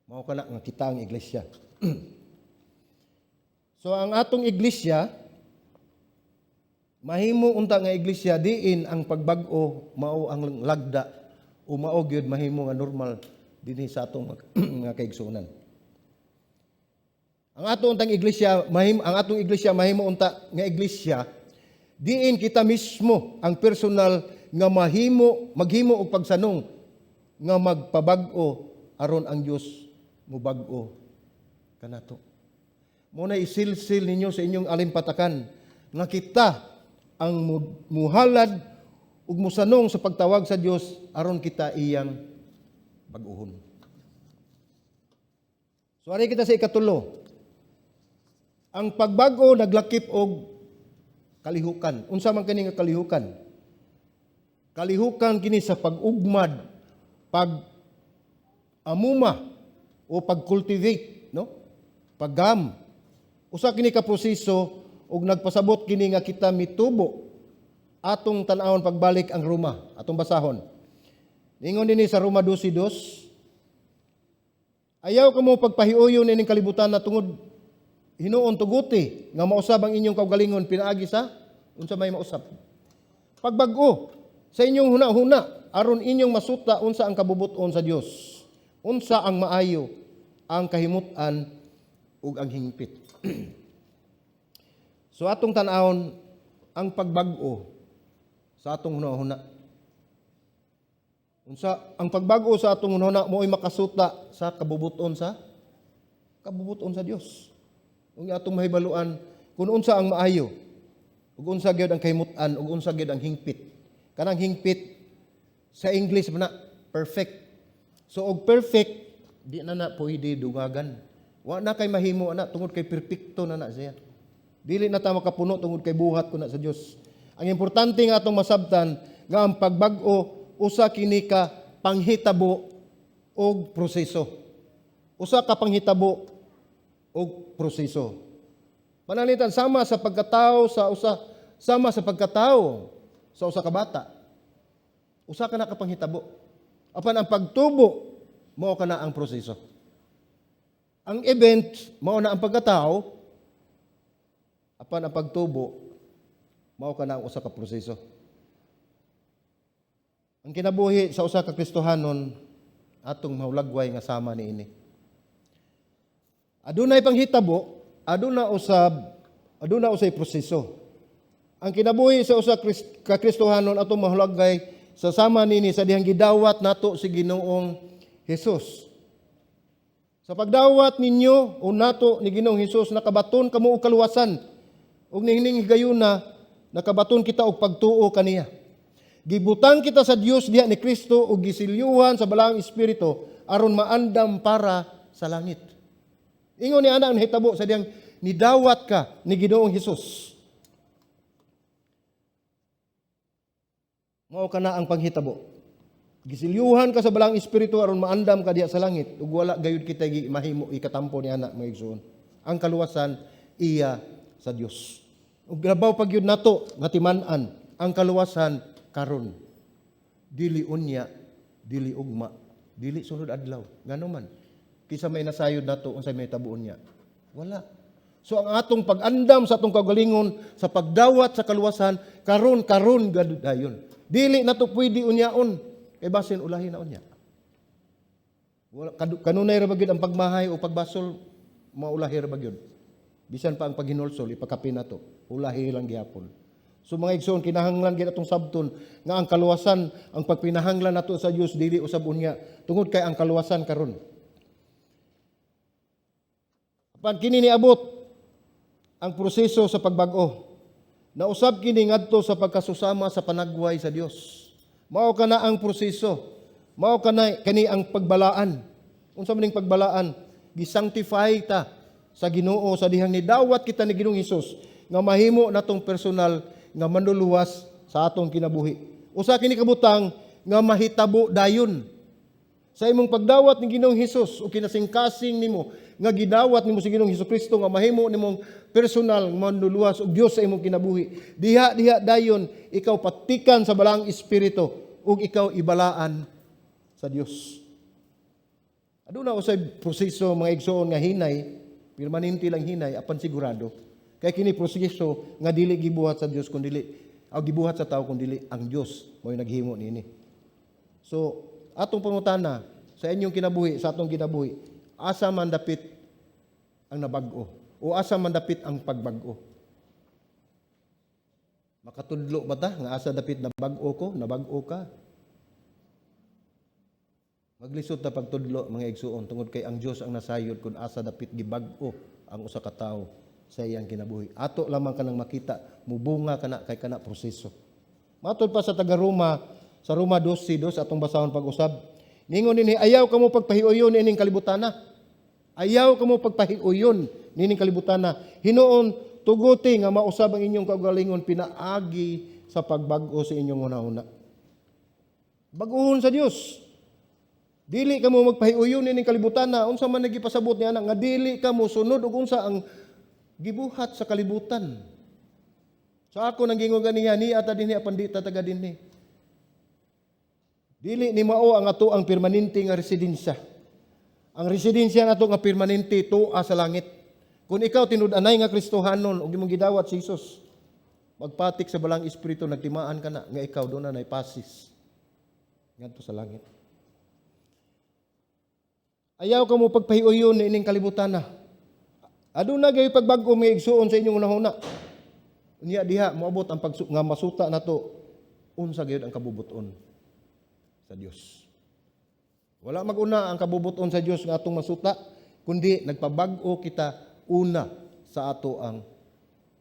Mao kana nga kita ang iglesia. So ang atong iglesia mahimo unta nga iglesia diin ang pagbag-o mao ang lagda o mao gyud mahimo nga normal dinhi sa atong nga kaigsuonan. Ang atong iglesia mahimo unta nga iglesia diin kita mismo ang personal nga maghimo og pagsanong nga magpabag-o aron ang Dios mubag-o kanato. Muna isilsil ninyo sa inyong alimpatakan nga kita ang muhalad ug musanong sa pagtawag sa Dios aron kita iyang bag-uhon. So ari kita sa ikatulo. Ang pagbag-o naglakip og kalihukan. Unsa man kini nga kalihukan? Kalihukan kini sa pag-ugmad, pag-amuma o pag-cultivate, no? Paggam. Usa kini ka proseso ug nagpasabot kini nga kita mitubo atong tan-awon pagbalik ang Roma, atong basahon. Ningon dinhi sa Roma 12:2. Ayaw kamo pagpahiuyon ining kalibutan na tungod hinuon tuguti nga mausab ang inyong kaugalingon pinaagi sa unsa may mausab. Pagbag-o sa inyong huna-huna aron inyong masuta unsa ang kabubut-on sa Dios. Unsa ang maayo, ang kahimut-an ug ang hingpit. So atong tan-awon ang pagbag-o sa atong huna-huna. Unsa ang pagbago sa atong hunahuna mo'y makasuta sa kabubuton sa Dios. Ug atong mahibaluan kung unsa ang maayo, ug unsa gyud ang kahimutan, ug unsa gyud ang hingpit. Kanang hingpit sa English man na perfect. So og perfect di na pwede dugagan. Wa na kay mahimo ana tungod kay perpekto na siya. Dili na ta makapuno tungod kay buhat ko na sa Dios. Ang importante nga atong masabtan nga ang pagbag-o usa kini ka panghitabo og proseso. Usa ka panghitabo og proseso. Panalitan sama sa pagkatao sa usa ka bata. Usa ka na ka panghitabo. Apan ang pagtubo mao kana ang proseso. Ang event mao na ang pagkatao, apan ang pagtubo mao kana ang usa ka proseso. Ang kinabuhi sa usa ka Kristohanon atong mahulagway nga sama niini. Adunay panghitabo, aduna usay proseso. Ang kinabuhi sa usa ka Kristohanon atong mahulagway sa sama niini sa dihang gidawat nato si Ginoong Hesus. Sa pagdawat ninyo o nato ni Ginoong Hesus nakabaton kamo og kaluwasan ug nihining higayuna nakabaton kita og pagtuo kaniya. Gibutang kita sa Dios diha ni Kristo ug gisilyuhan sa balaang espiritu aron maandam para sa langit. Ingon ni ana ang hitabo sa diyang nidawat ka ni Ginoong Hesus. Mao kana ang panghitabo. Gisilyuhan ka sa balaang espiritu aron maandam ka diha sa langit ug wala gayud kita mahimo ikatampo ni ana mga igsoon. Ang kaluwasan iya sa Dios. Ug grabaw pag yun nato nga timan-an ang kaluwasan karon. Dili unya, dili ugma, dili sunod adlaw. Ngano man? Kisa may nasayod nato unsay may tabuon niya. Wala. So ang atong pag-andam sa atong kagalingon sa pagdawat sa kaluwasan karon gad dayon. Dili nato pwede unyaon kay basin ulahi na unya. Wala kanunay ra ba gyud ang pagmahay o pagbasol maulahi ra ba gyud. Bisan pa ang paghinulsol ipakapi nato, ulahi lang gihapon. So mga igsoon kinahanglan gyud atong sabton nga ang kaluwasan ang pagpinahanglan nato sa Dios dili usab unya tungod kay ang kaluwasan karon. Apan kini niabot ang proseso sa pagbag-o. Nausab kini ngadto sa pagkasusama sa panagway sa Dios. Mao kana ang proseso. Mao kana kani ang pagbalaan. Unsa maning pagbalaan? Gisanctify ta sa Ginoo sa dihang nidawat kita ni Ginoong Hesus nga mahimo natong personal nga manluluwas sa atong kinabuhi. Usa kini kabutang nga mahitabo dayon. Sa imong pagdawat ni Ginoong Hesus o kinasingkasing nimo nga gidawat nimo si Ginoong Hesukristo nga mahimo nimong personal nga manluluwas og Dios sa imong kinabuhi. Diha dayon ikaw patikan sa balaang espiritu ug ikaw ibalaan sa Dios. Aduna usay proseso mga igsoon nga hinay, permanente lang hinay apan sigurado. Kaya kini proseso nga dili gibuhat sa Dios kun dili gibuhat sa tao kun dili ang Dios mo'y naghimo niini. So atong pangutana sa inyong kinabuhi, sa atong kinabuhi, asa man dapit ang nabag-o o asa man dapit ang pagbag-o. Makatudlo ba ta nga asa dapit nabag-o ko, nabag-o ka? Maglisod ta pagtudlo mga igsuon tungod kay ang Dios ang nasayod kun asa dapit gibag-o ang usa ka tawo sa iyang kinabuhi. Ato lamang kanang makita, mubunga kana kay kana proseso. Matod pa sa taga-Roma, sa Roma 12:2 atong basahon pag-usab. Ningon dinhi ayaw kamo pagpahiuyon ining kalibutana. Ayaw kamo pagpahiuyon nining kalibutana. Hinuon tuguti nga mausab ang inyong kaugalingon pinaagi sa pagbag-o sa inyong una-una. Bag-ohon sa Dios. Dili kamo magpahiuyon ining kalibutana. Unsa man nagipasabot niya nga dili kamo sunod ug unsa ang gibuhat sa kalibutan. So ako nang gingon ganiya ni ata dinhi apan di ta taga dinhi. Dili ni mao ang ato ang permanente nga residensya. Ang residensya nato nga permanente tuwa sa langit. Kung ikaw tinud-anay nga Kristohanon ug imong gidawat si Jesus, magpatik sa balang espiritu nagtimaan ka na nga ikaw do na nay pasis ngadto sa langit. Ayaw ka mo pagpahiuyon ining kalibutana. Aduna gay pagbag-o may igsuon sa inyong unahuna. Unya diha moabot ang nga masuta nato unsa gyud ang kabubuton sa Dios. Wala maguna ang kabubuton sa Dios nga atong masuta, kundi nagpabag-o kita una sa ato ang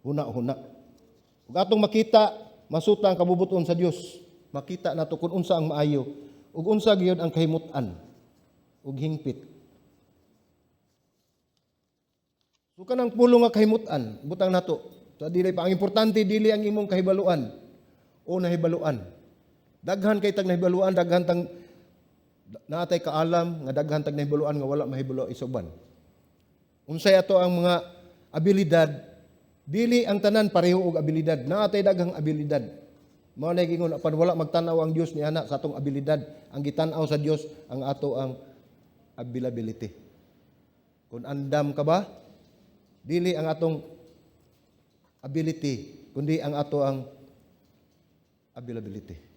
huna-huna. Ug atong makita masuta ang kabubuton sa Dios, makita nato kung unsa ang maayo ug unsa gyud ang kahimut-an ug hingpit. So kanang pulong nga kahimut-an, butang nato. So dili pa ang importante, dili ang imong kahibaluan o nahibaluan. Daghan kay tag nahibaluan, daghan tang naatay kaalam nga daghan tag nahibaluan nga wala mahibalo isuban. Unsay ato ang mga abilidad, dili ang tanan pareho og abilidad. Naatay daghang abilidad. Mao na gingon apan wala magtan-aw ang Dios ni ana sa atong abilidad. Ang gitan-aw sa Dios ang ato ang availability. Kung andam ka ba, dili ang atong ability, kundi ang ato ang availability.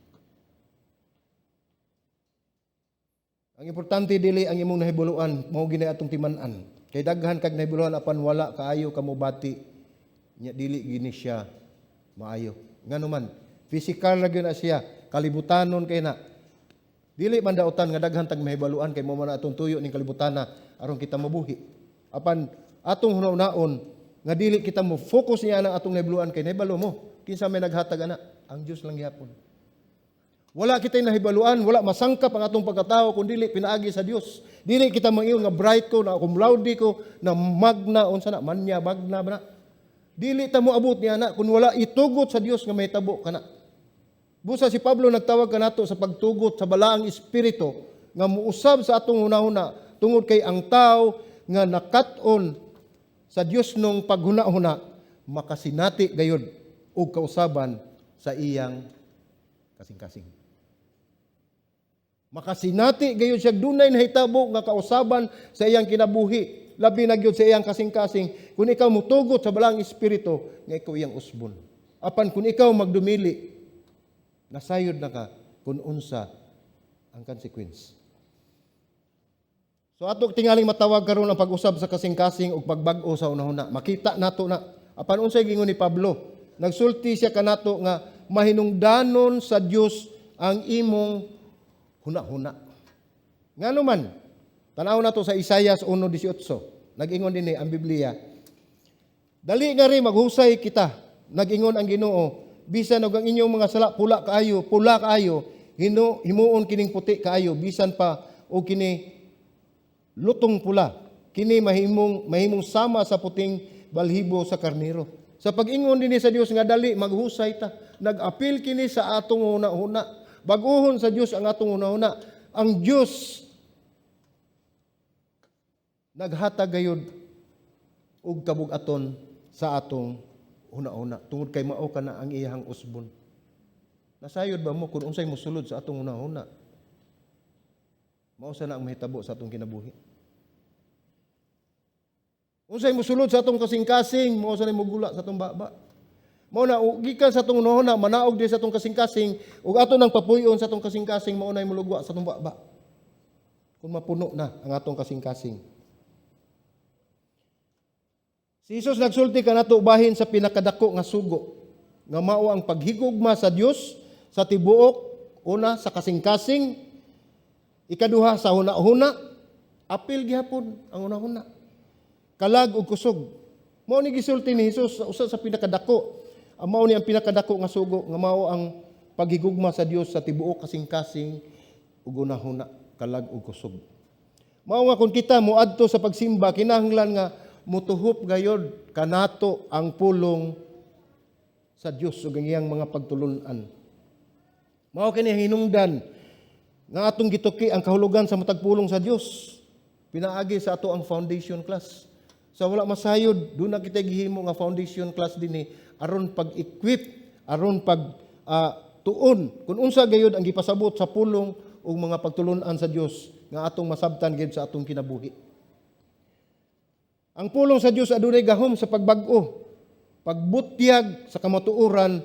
Ang importante dili ang imong nahibuluan, mao gini atong timan-an. Kay daghan kag nahibuluan apan wala kaayo kamo bati, nya dili gini siya maayo. Ngano man, physical ra gyud na siya, kalibutanon kay na. Dili man daotan nga daghan tag mahibaluan kay mo man atong tuyo ning kalibutana aron kita mabuhi. Apan atong hunaon nga dili kita mo focus niya na atong nahibuluan kay nahibalo mo. Kinsa may naghatag ana? Ang Dios lang gyapon. Wala kitay nahibaluan, wala masangkap ang atong pagkatao kung dili pinaagi sa Dios. Dili kita mangiyon nga bright ko, na cum laude ko, na magna unsa na manya bagna ba na. Dili ta mo abot niya na kung wala itugot sa Dios nga mahitabo kana. Busa si Pablo nagtawag kanato sa pagtugot sa balaang espiritu nga muusab sa atong hunahuna tungod kay ang tao nga nakat-on sa Dios nung paghuna-huna makasinati gayud og kausaban sa iyang kasing-kasing. Makasinati gayud siya dunay nahitabo nga kausaban sa iyang kinabuhi, labi na gyud sa iyang kasing-kasing kung ikaw mutugot sa balaang espiritu nga ikaw iyang usbon. Apan kung ikaw magdumili, nasayod na ka kung unsa ang consequence. So ato tingaling matawag karon ang pag-usab sa kasing-kasing ug pagbag-o sa unahuna. Makita nato na apan unsay gingon ni Pablo, nagsulti siya kanato nga mahinungdanon sa Dios ang imong huna-huna. Ngano man, tanaw nato sa Isaias 1:18. Nag-ingon dinhi ang Biblia. Dali nga ri maghusay kita. Nag-ingon ang Ginoo, bisan og ang inyong mga sala pula kaayo, himuon kining puti kaayo, bisan pa og kini lutong pula. Kini mahimong sama sa puting balhibo sa karnero. Sa pag-ingon dinhi sa Dios nga dali maghusay ta, nag-apil kini sa atong una-una. Baguhon sa Dios ang atong una-una. Ang Dios naghatag gayud og kabug-aton sa atong una-una tungod kay mao kana ang iyang usbon. Nasayod ba mo kung unsay mosulod sa atong una-una? Mao sa na ang mahitabo sa atong kinabuhi. Unsay mosulod sa atong kasing-kasing, mao sa na mogula sa atong baba. Mao na gikan sa atong una-una, manaog di sa atong kasing-kasing ug ato nang papuyon sa atong kasing-kasing, mao na mulugwa sa atong baba. Kung mapuno na ang atong kasing-kasing. Si Jesus nagsulti kanato bahin sa pinakadako nga sugo nga mao ang paghigugma sa Dios sa tibuok, una sa kasing-kasing, ikaduha sa huna-huna, apil gihapon ang una-huna. Kalag ug kusog. Mao ni gisulti ni Jesus usa sa pinakadako. Mao ni ang pinakadako nga sugo nga mao ang paghigugma sa Dios sa tibuok, kasing-kasing ug una-huna, kalag ug kusog. Mao nga kung kita moadto sa pagsimba, kinahanglan nga mutuhop gayod kanato ang pulong sa Dios ug ang iyang mga pagtulon-an. Mao kini hinungdan nga atong gituki ang kahulugan sa matag pulong sa Dios. Pinaagi sa ato ang foundation class. Sa wala masayod, doon na kita gihimo nga foundation class dinhi aron pag-equip, aron tuon kung unsa gayud ang gipasabot sa pulong ug mga pagtulon-an sa Dios nga atong masabtan gid sa atong kinabuhi. Ang pulong sa Dios adunay gahom sa pagbag-o, pagbutyag sa kamatuoran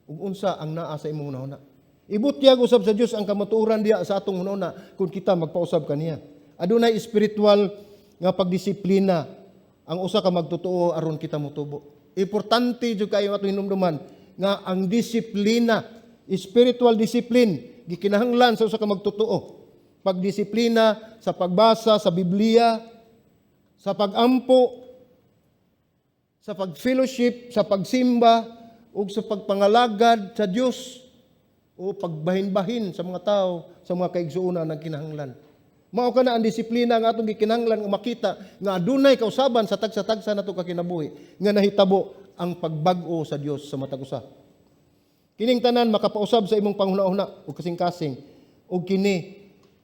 ug unsa ang naa sa imong hunahuna. Ibutyag usab sa Dios ang kamatuoran diha sa atong hunahuna kung kita magpausab kaniya. Adunay spiritual nga pagdisiplina ang usa ka magtotoo aron kita motubo. Importante jud kayo atong hinumduman nga ang disiplina, spiritual discipline, gikinahanglan sa usa ka magtotoo. Pagdisiplina sa pagbasa sa Biblia, sa pagampo, sa pag-fellowship, sa pagsimba, ug sa pagpangalagad sa Dios, o pagbahin-bahin sa mga tao, sa mga kaigsuonan ng kinahanglan. Mao kana ang disiplina nga atong gikinahanglan nga makita nga adunay kausaban sa tagsa-tagsa nato ka kinabuhi nga nahitabo ang pagbag-o sa Dios sa matag usa. Kining tanan makapausab sa imong panghuna-huna ug kasing-kasing, ug kini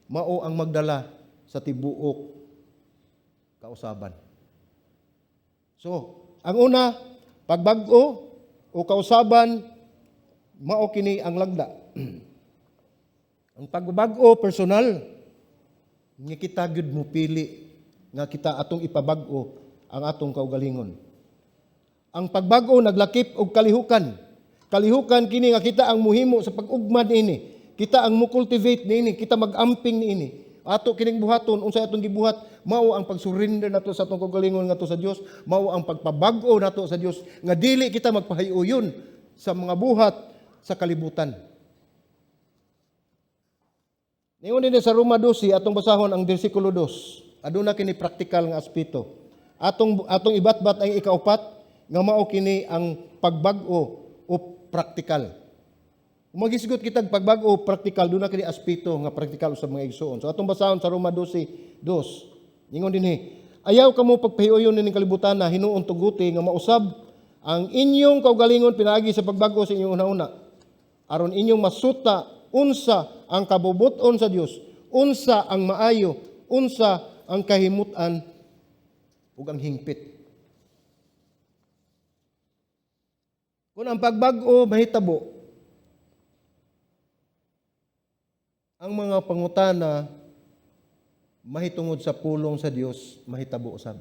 mao ang magdala sa tibuok kausaban. So, ang una, pagbag-o o kausaban, mao kini ang lagda. Ang pagbag-o personal, nga kita gyud mo pili nga kita atong ipabag-o ang atong kaugalingon. Ang pagbag-o naglakip og kalihukan. Kalihukan kini nga kita ang muhimo sa pag-ugmad niini. Kita ang mo-cultivate niini, kita mag-amping niini. Ato kining buhaton unsay atong gibuhat, mao ang pag-surrender nato sa atong kaugalingon ngadto sa Dios, mao ang pagpabag-o nato sa Dios nga dili kita magpahiuyon sa mga buhat sa kalibutan. Ningon din sa Roma 12 atong basahon ang bersikulo 2. Aduna kini praktikal nga aspeto. Atong ibatbat ang ikaupat nga mao kini ang pagbag-o o praktikal. Magisgot kitag pagbag-o praktikal duna kini aspeto nga praktikal sa mga igsoon. So atong basahon sa Roma 12:2. Ningon dinhi, ayaw kamo pagpahiuyon ning kalibutan na hinuon tuguti nga mausab ang inyong kaugalingon pinaagi sa pagbag-o sa inyong una-una. Aron inyong masuta unsa ang kabubuton sa Dios, unsa ang maayo, unsa ang kahimutan ug ang hingpit. Kung ang pagbag-o mahitabo, ang mga pangutana mahitungod sa pulong sa Dios mahitabo usab.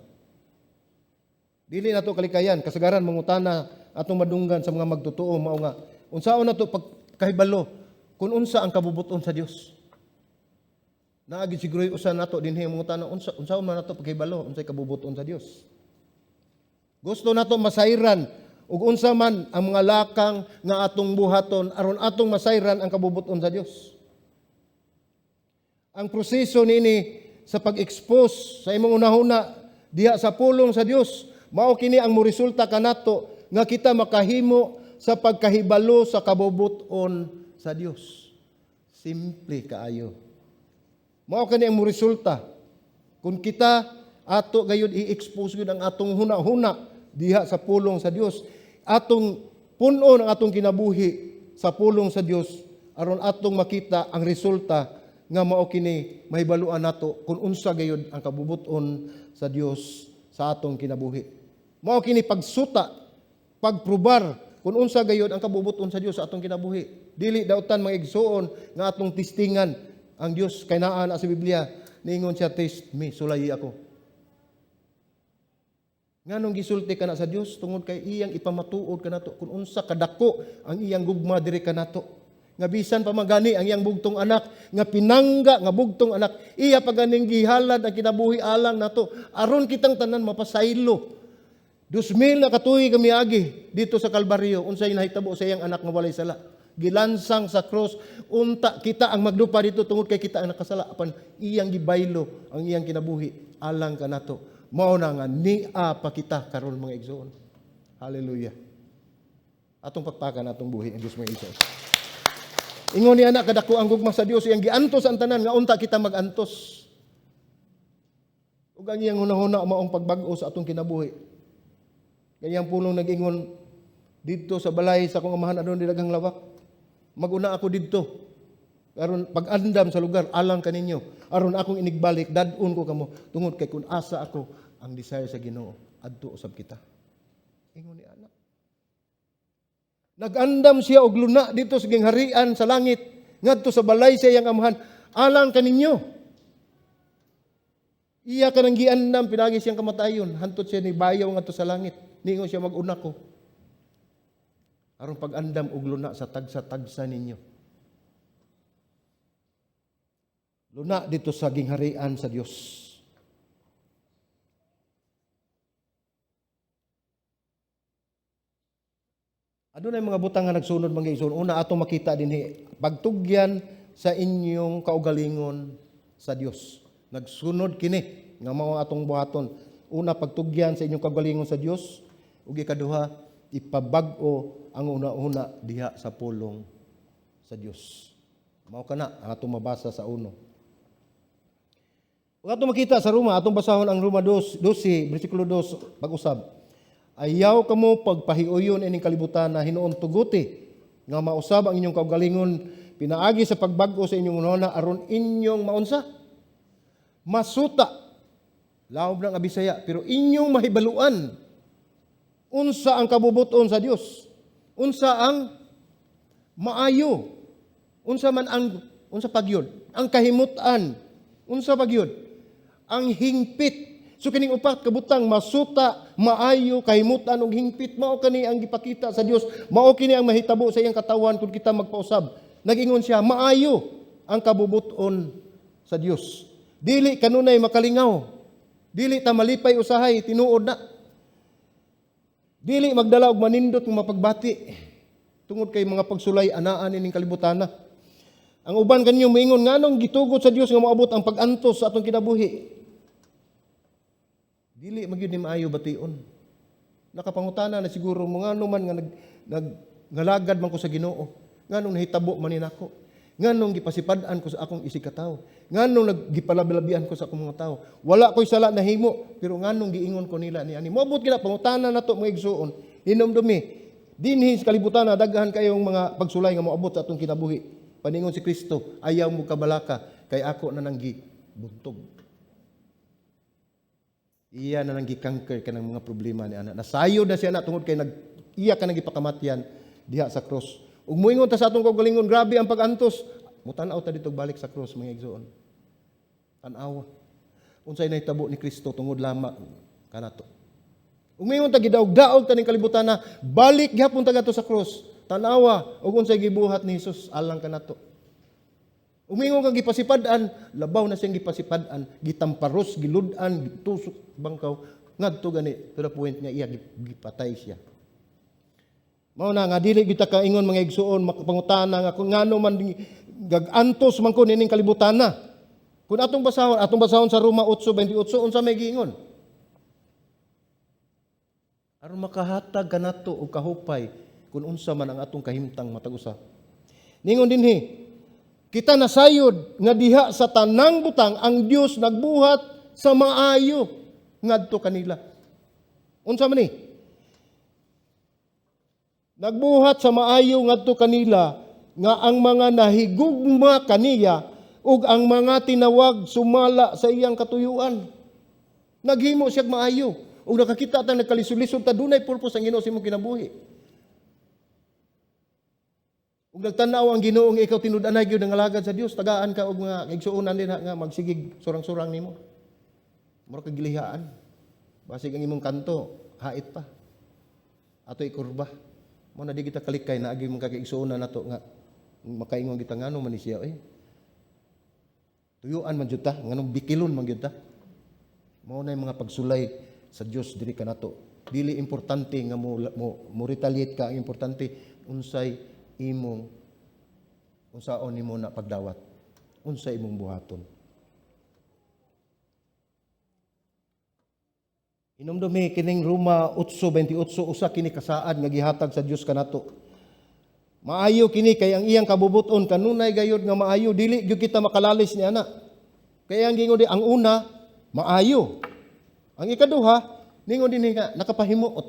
Dili nato kalikayan, kasagaran mangutana atong madunggan sa mga magtotoo mao nga unsaon nato pagkahibalo kung unsa ang kabubuton sa Dios. Naagi siguro usa nato dinhi mangutana unsaon man nato pagkahibalo unsay kabubuton sa Dios. Gusto nato masayran ug unsa man ang mga lakang nga atong buhaton aron atong masayran ang kabubuton sa Dios. Ang proseso nini sa pag-expose sa imong unahuna diha sa pulong sa Dios, mao kini ang moresulta kanato nga kita makahimo sa pagkahibalo sa kabubuton sa Dios. Simple kaayo. Mao kani ang moresulta kung kita ato gayud i-expose gud ang atong huna-huna diha sa pulong sa Dios, atong punon ang atong kinabuhi sa pulong sa Dios aron atong makita ang resulta nga mao kini mahibaluan nato kung unsa gayud ang kabubuton sa Dios sa atong kinabuhi. Mao kini pagsuta, pagprobar kung unsa gayud ang kabubuton sa Dios sa atong kinabuhi. Dili dautan mga igsuon nga atong testingan ang Dios kay naa na sa Biblia niingon siya, "Test me, sulayi ako." Nganong gisulti kana sa Dios tungod kay iyang ipamatuod kanato kung unsa kadako ang iyang gugma diri kanato. Nga bisan pa magani ang iyang bugtong anak, nga pinangga nga bugtong anak, iya pa ganing gihalad ang kinabuhi alang nato aron kitang tanan mapasaylo. 2000 na katuig kami agi dito sa Kalbaryo unsay nahitabo sa iyang anak nga walay sala. Gilansang sa cross, unta kita ang magdupa dito tungod kay kita ang nakasala apan iyang gibaylo ang iyang kinabuhi alang kanato. Mao na nga nia pa kita karon mga igsoon. Hallelujah. Atong pagpakan atong buhi ang Dios mga igsoon. Ingon ni anak kadako ang gugma sa Dios iyang giantos ang tanan nga unta kita magantos. Ug ang iyang hunahuna maong pagbag-o sa atong kinabuhi. Kanyang pulong nag-ingon didto sa balay sa akong amahan adun daghang lawak. Maguna ako didto. Aron pag-andam sa lugar alang kaninyo. Aron akong inigbalik dad-on ko kamo tungod kay kun asa ako ang desire sa Ginoo adto usab kita. Ingon ni anak. Nag-andam siya og luna dito sa gingharian sa langit ngadto sa balay sa iyang amahan alang kaninyo. Iya kanang giandam pinagi siyang kamatayon hantud siya ni bayaw ngadto sa langit. Ningon siya mag-una ko. Aron pag-andam og luna sa tagsa-tagsa ninyo. Luna dito sa gingharian sa Dios. Adunay mga butang nga nagsunod mga igsoon. Una atong makita dinhi pagtugyan sa inyong kaugalingon sa Dios. Nagsunod kini nga mao atong buhaton. Una, pagtugyan sa inyong kaugalingon sa Dios, ug ikaduha, ipabag-o ang una-una diha sa pulong sa Dios. Mao kana ang atong mabasa sa 1. Ug atong makita sa Roma, atong basahon ang Roma 12 bersikulo 2 pag-usab. Ayaw kamo pagpahiuyon ining kalibutan na hinuon tuguti nga mausab ang inyong kaugalingon pinaagi sa pagbag-o sa inyong una aron inyong maunsa masuta laob ng Abisaya pero inyong mahibaluan unsa ang kabubuton sa Dios, unsa ang maayo, unsa man ang unsa pagyud, ang kahimutan, unsa pagyud, ang hingpit. So kining upat kabutang masuta, maayo, kahimutan ug hingpit mao kani ang gipakita sa Dios, mao kini ang mahitabo sa iyang katawan kun kita magpausab. Nag-ingon siya, maayo ang kabubuton sa Dios. Dili kanunay makalingaw. Dili ta malipay usahay tinuod na. Dili magdala og manindot nga mapagbati tungod kay mga pagsulay anaan ining kalibutan na. Ang uban kanyo moingon nganong gitugot sa Dios nga moabot ang pag-antos sa atong kinabuhi. Dili magyud ni maayo bation. Nakapangutana na siguro mo ngano man nga ngalagad man ko sa Ginoo. Nganong nahitabo man nako. Nganong gipasipad-an ko sa akong isikataw. Nganong nagipalabilabian ko sa akong mga tao. Wala ko'y sala nahimo pero nganong giingon ko nila ni ani. Moabot gina pangutana nato mga igsuon. Hinumdumi dinhi sa kalibutan na daghan kayong mga pagsulay nga moabot sa atong kinabuhi. Paningon si Kristo, ayaw mo kabalaka kay ako na nang gibuntog. Iya na nang gikangker kanang mga problema ni ana. Nasayod na siya na tungod kay iya ka nang gipakamatyan diha sa cross. Ug moingon ta sa atong kaugalingon, grabe ang pag-antos. Mutan-aw ta dito balik sa cross mga igsoon. Tan-awa. Unsay nahitabo ni Kristo tungod lama kanato. Ug moingon ta gidaog-daog ta ning kalibutan na balik gyapon ta gadto sa cross. Tan-awa ug unsay gibuhat ni Hesus alang kanato. Umingon kang gipasipad-an, labaw na siyang gipasipad-an, gitamparos, giludan, gitusok bangkaw, ngadto gani to the point nga iya gipatay siya. Mao na nga dili kita kaingon mga igsuon makapangutana nga kung ngano man gagantos man ko nining kalibutan na. Kung atong basahon sa Roma 8:28 unsa may giingon? Aron makahatag kanato og kahupay kung unsa man ang atong kahimtang matag usa. Ningon dinhi, kita nasayod nga diha sa tanang butang ang Dios nagbuhat sa maayo ngadto kanila. Unsa man ni? Nagbuhat sa maayo ngadto kanila nga ang mga nahigugma kaniya ug ang mga tinawag sumala sa iyang katuyuan. Naghimo siya maayo ug nakakita ta nagkalisod-lisod ta dunay purpose ang Ginoo sa imong kinabuhi. Ug nagtanaw ang Ginoo nga ikaw tinud-anay gyud ang alagad sa Dios, tagaan ka og mga igsuonan din nga magsigig surang-surang nimo. Mura ka gilihaan. Basig ang imong kanto, hait pa. Ato ikurba. Mo na di kita kalikay na agi mong kaigsuonan nato nga makaingon kita ngano man ni siya tuyuan man jud ta, nganong bikilon man jud ta. Mao na mga pagsulay sa Dios diri kanato. Dili importante nga mo retaliate ka, ang importante unsay imong unsaon nimo na pagdawat, unsay imong buhaton. Hinumdumi kining Roma 8:28 usa kini kasaad nga gihatag sa Dios kanato. Maayo kini kay ang iyang kabubuton kanunay gayud nga maayo, dili gyud kita makalalis ni ana. Kaya ang gingon di ang una maayo. Ang ikaduha ningon dinhi nga nakapahimuot.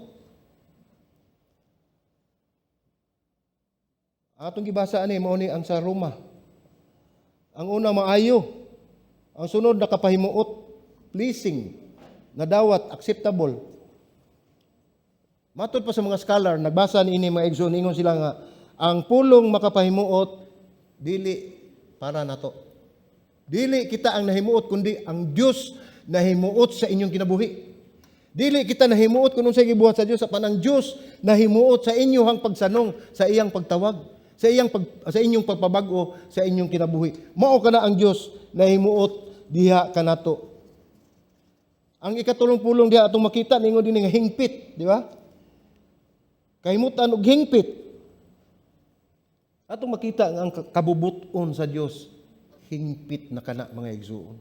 Atong gibasa ani mao ni ang sa Roma. Ang una maayo, ang sunod nakapahimuot, pleasing, nga dawat acceptable. Matod pa sa mga scholar, nagbasa niini mga igsoon, ingon sila nga ang pulong makapahimuot dili para nato. Dili kita ang nahimuot kundi ang Dios nahimuot sa inyong kinabuhi. Dili kita nahimuot kun unsay gibuhat sa Dios, apan ang Dios nahimuot sa inyong pagsanong, sa iyang pagtawag, sa inyong pagpabag-o sa inyong kinabuhi. Mao kana ang Dios nahimuot diha kanato. Ang ikatulong pulong diha atong makita ningon dinhi nga hingpit, di ba? Kahimutan og hingpit. Atong makita nga ang kabubuton sa Dios hingpit na kana mga igsuon.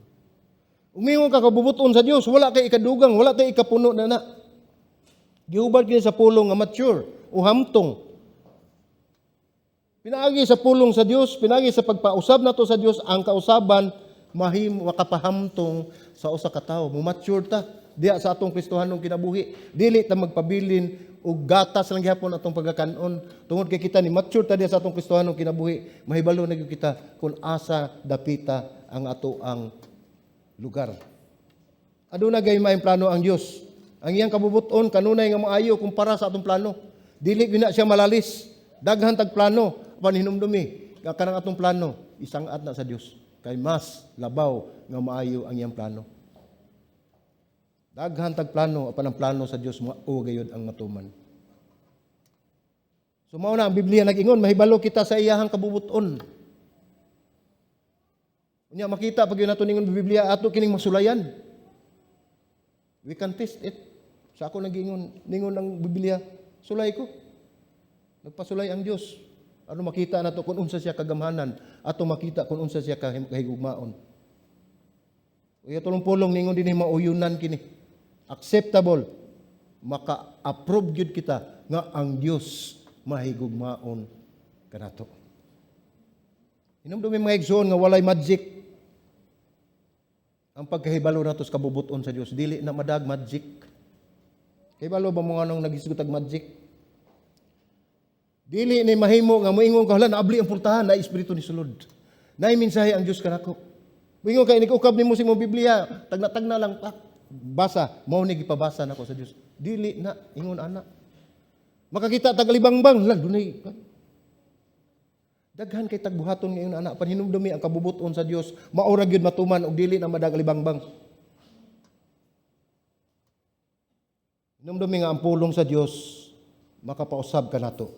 Umingon ka kabubuton sa Dios, wala kay ikadugang, wala kay ikapuno na. Gihubad kini sa pulong nga mature o hamtong. Pinaagi sa pulong sa Dios, pinaagi sa pagpausab nato sa Dios, ang kausaban makapahamtong sa usa ka tawo. Mo-mature ta diha sa atong Kristohanong kinabuhi. Dili ta magpabilin og gatas lang gihapon atong pagkakanon. Tungod kay kita ni mature ta diha sa atong Kristohanong kinabuhi, mahibalo na gyud kita kung asa dapita ang ato ang lugar. Aduna gay maayong plano ang Dios. Ang iyang kabubuton kanunay nga maayo kumpara sa atong plano. Dili gyud na siya malalis. Daghan tag plano apan hinumdumi kanang atong plano isang-at na sa Dios. Kay mas labaw nga maayo ang iyang plano. Daghan tag plano apan ang plano sa Dios mao gayud ang matuman. So mao na ang Biblia nag-ingon mahibalo kita sa iyahang kabubuton. Unya makita pag yun nato ningon Biblia ato kining masulayan. We can test it. Sa ako nag-ingon ningon ang Biblia, sulay ko. Nagpasulay ang Dios. Ano makita nato kung unsa siya kagamhanan, ato makita kung unsa siya kahigugmaon. Uya tulong pulong ningon dinhi mauyunan kini. Acceptable. Maka-approve gyud kita nga ang Dios mahigugmaon kanato. Hinumdumi mga igsoon nga walay magic. Ang pagkahibalo nato sa kabubuton sa Dios dili na madag magic. Kahibalo ba mo anong nagisgot og magic? Dili ni mahimo nga moingon ka hala naabli ang pultahan na espiritu ni sulod. Nay mensahe ang Dios kanako. Moingon kay nikukab nimo sa imong Biblia, tagna-tagna lang pa. Basa, mao ni gipabasa nako sa Dios. Dili na ingon ana. Makakita taglibangbang lang dunay. Daghan kay tagbuhaton ngayon ana pan hinumdumi ang kabubuton sa Dios, maura gyud matuman og dili na madaglibangbang. Hinumdumi nga ang pulong sa Dios makapausab kanato.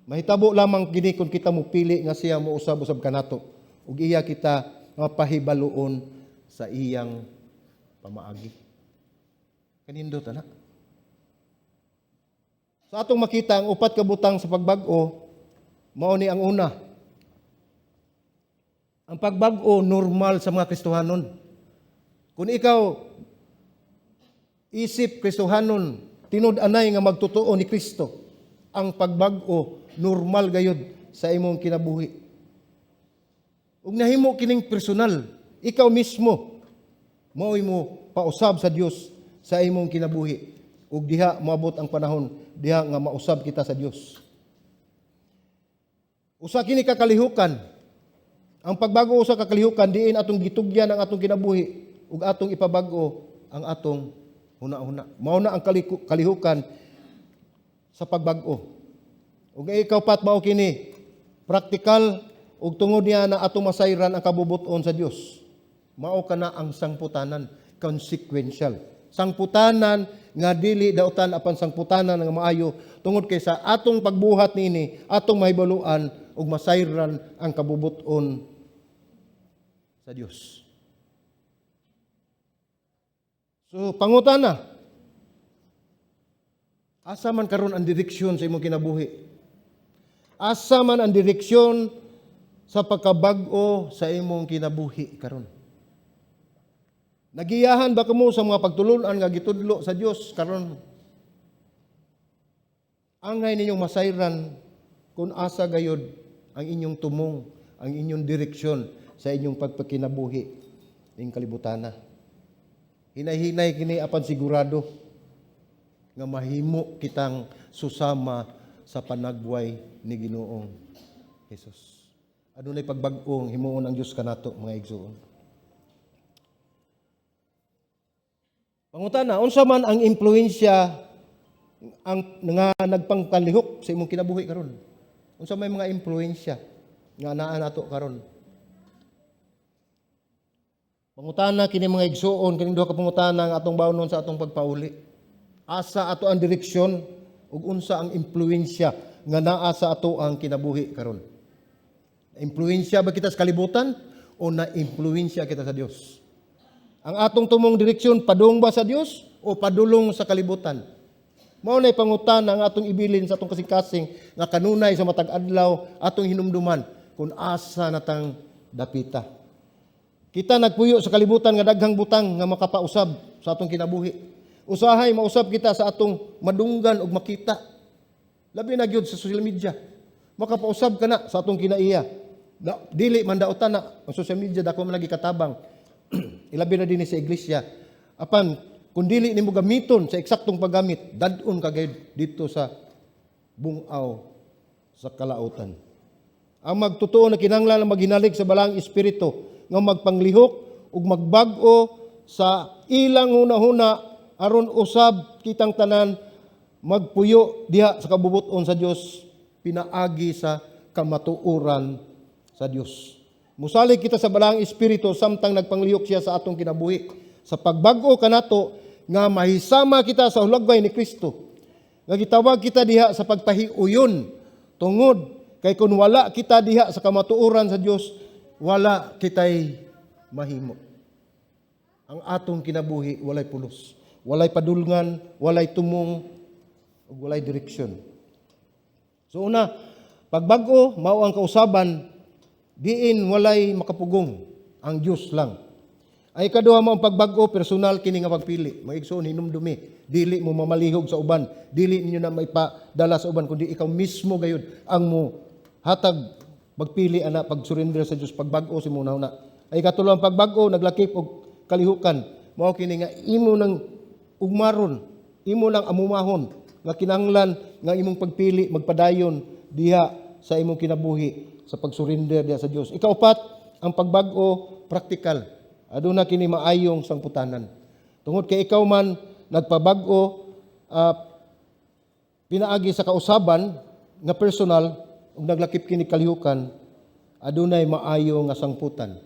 Mahitabo lamang kini kung kita mo pili nga siya mo usab-usab kanato ug iya kita mapahibaluon sa iyang pamaagi. Kanindot ana. Sa atong makita ang upat ka butang sa pagbag-o mao ni ang una. Ang pagbag-o normal sa mga Kristohanon. Kung ikaw isip Kristohanon, tinud-anay nga magtotoo ni Kristo, ang pagbag-o normal gayud sa imong kinabuhi. Ug nahimo kining personal, ikaw mismo mao mo pausab sa Dios sa imong kinabuhi. Ug diha moabot ang panahon diha nga mausab kita sa Dios. Usa kini kakalihukan. Ang pagbago usa ka kalihukan diin atong gitugyan ang atong kinabuhi ug atong ipabag-o ang atong huna-huna. Mao na ang kalihukan sa pagbag-o. Ug ikaw pat mao kini praktikal ug tungod niya na atong masayran ang kabubuton sa Dios. Mao kana ang sangputanan, consequential. Sangputanan nga dili dautan apan sangputanan nga maayo tungod kay sa atong pagbuhat nini, atong mahibaluan ug masayran ang kabubuton sa Dios. So pangutana, asa man karon ang direksyon sa imong kinabuhi? Asa man ang direksyon sa pagkabag-o sa imong kinabuhi karon? Nagiyahan ba kamo sa mga pagtulon-an nga gitudlo sa Dios karon? Angay ninyong masayran kung asa gayud ang inyong tumong, ang inyong direksyon sa inyong pagpakinabuhi ning kalibutana. Hinay-hinay kini apan sigurado nga mahimo kitang susama sa panagbuhay ni Ginoong Hesus. Adunay pagbag-ong himuon ang Dios kanato mga igsoon. Pangutana, unsa man ang impluwensya ang nga nagpangkalihok sa imong kinabuhi karon? Unsa may mga impluwensya nga naa nato karon? Pangutana kini mga igsoon kining duha ka pangutana nga atong bawnon sa atong pagpauli. Asa ato ang direksyon ug unsa ang impluwensya nga naa sa ato ang kinabuhi karon? Impluwensya ba kita sa kalibutan o na-impluwensya kita sa Dios? Ang atong tumong direksyon padung ba sa Dios o padulong sa kalibutan? Mao nay pangutana ang atong ibilin sa atong kasing-kasing nga kanunay sa matag adlaw atong hinumduman kung asa natang dapita. Kita nagpuyo sa kalibutan nga daghang butang nga makapausab sa atong kinabuhi. Usahay mausab kita sa atong madunggan ug makita. Labi na gyud sa social media. Makapausab ka na sa atong kinaiya. Dili man daotan na ang social media dako man lagi katabang. Ilabi na din sa iglesia. Apan kung dili nimo gamiton sa eksaktong paggamit, dadun ka gayud dito sa bungaw sa kalautan. Ang magtotoo na kinahanglan maghinalig sa balang espiritu nga magpanglihok ug magbag-o sa ilang hunahuna aron usab kitang tanan magpuyo diha sa kabubuton sa Dios pinaagi sa kamatuoran sa Dios. Musalig kita sa balang espiritu samtang nagpanglihok siya sa atong kinabuhi. Sa pagbag-o kanato nga mahisama kita sa hulagway ni Kristo. Nga gitawag kita diha sa pagpahiuyon tungod kay kun wala kita diha sa kamatuoran sa Dios, wala kitay mahimo. Ang atong kinabuhi walay pulos, walay padulngan, walay tumong, ug walay direksyon. So una, pagbag-o mao ang kausaban diin walay makapugong, ang Dios lang. Ay kaduha mo ang pagbag-o personal kini nga pagpili. Maigsoon hinumdumi, dili mo mamalihog sa uban, dili ninyo na maipadala sa uban kundi ikaw mismo gayud ang mo hatag magpili ana pag-surrender sa Dios pagbag-o si muna na. Ay katulo ang pagbag-o naglakip og kalihukan. Mao kini nga imo nang ugmaron, imo nang amumahon nga kinahanglan nga imong pagpili magpadayon diha sa imong kinabuhi sa pag-surrender diha sa Dios. Ikaupat, ang pagbag-o praktikal. Aduna kini maayong sangputanan. Tungod kay ikaw man nagpabag-o pinaagi sa kausaban nga personal ug naglakip kini kalihukan, adunay maayo nga sangputan.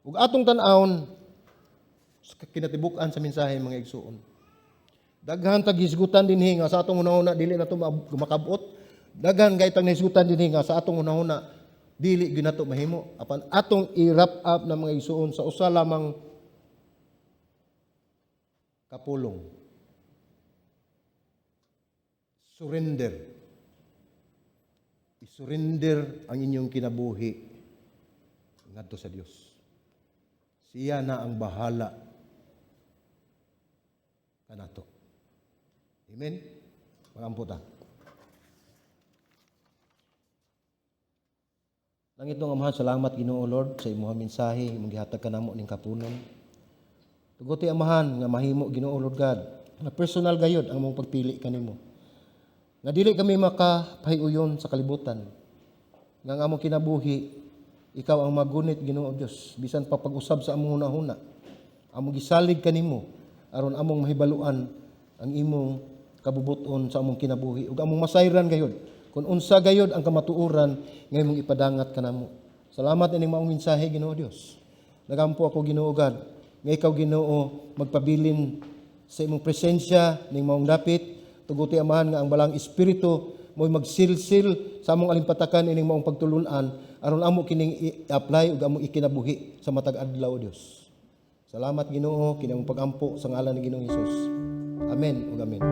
Ug atong tan-awon kinatibuk-an sa mensahe mga igsuon. Daghan tag hisgutan dinhi nga sa atong una-una dili na to makabot. Daghan gay tag hisgutan dinhi nga sa atong una-una dili ginato mahimo. Apan atong i-wrap up na mga igsuon sa usa lamang kapulong. Surrender. I-surrender ang inyong kinabuhi ngadto sa Dios. Siya na ang bahala kanato. Amen. Magampo ta. Langit ng Amahan, salamat Ginoo Lord sa imong mensahe, imong gihatag kanamo ning kapunon. Tuguti Amahan nga mahimo Ginoo Lord God, nga personal gayud ang mong pagpili kanimo. Nga dili kami makapahiuyon sa kalibutan. Nga ang among kinabuhi, ikaw ang magunit Ginoo Dios, bisan pa pag-usab sa among hunahuna. Among gisalig kanimo aron among mahibaluan ang imong kabubuton sa among kinabuhi ug among masayran gayud. Kung unsa gayud ang kamatuoran nga imong ipadangat kanamo. Salamat ining maong mensahe Ginoo Dios. Nagampo ako Ginoo God nga ikaw Ginoo magpabilin sa imong presensya ning maong dapit. Tuguti Amahan nga ang balang espiritu mo'y magsilsil sa among alimpatakan ining maong pagtulun-an aron amo kining i-apply ug amo ikinabuhi sa matag adlaw Dios. Salamat Ginoo kini among pagampo sa ngalan ni Ginoong Hesus. Amen ug amen.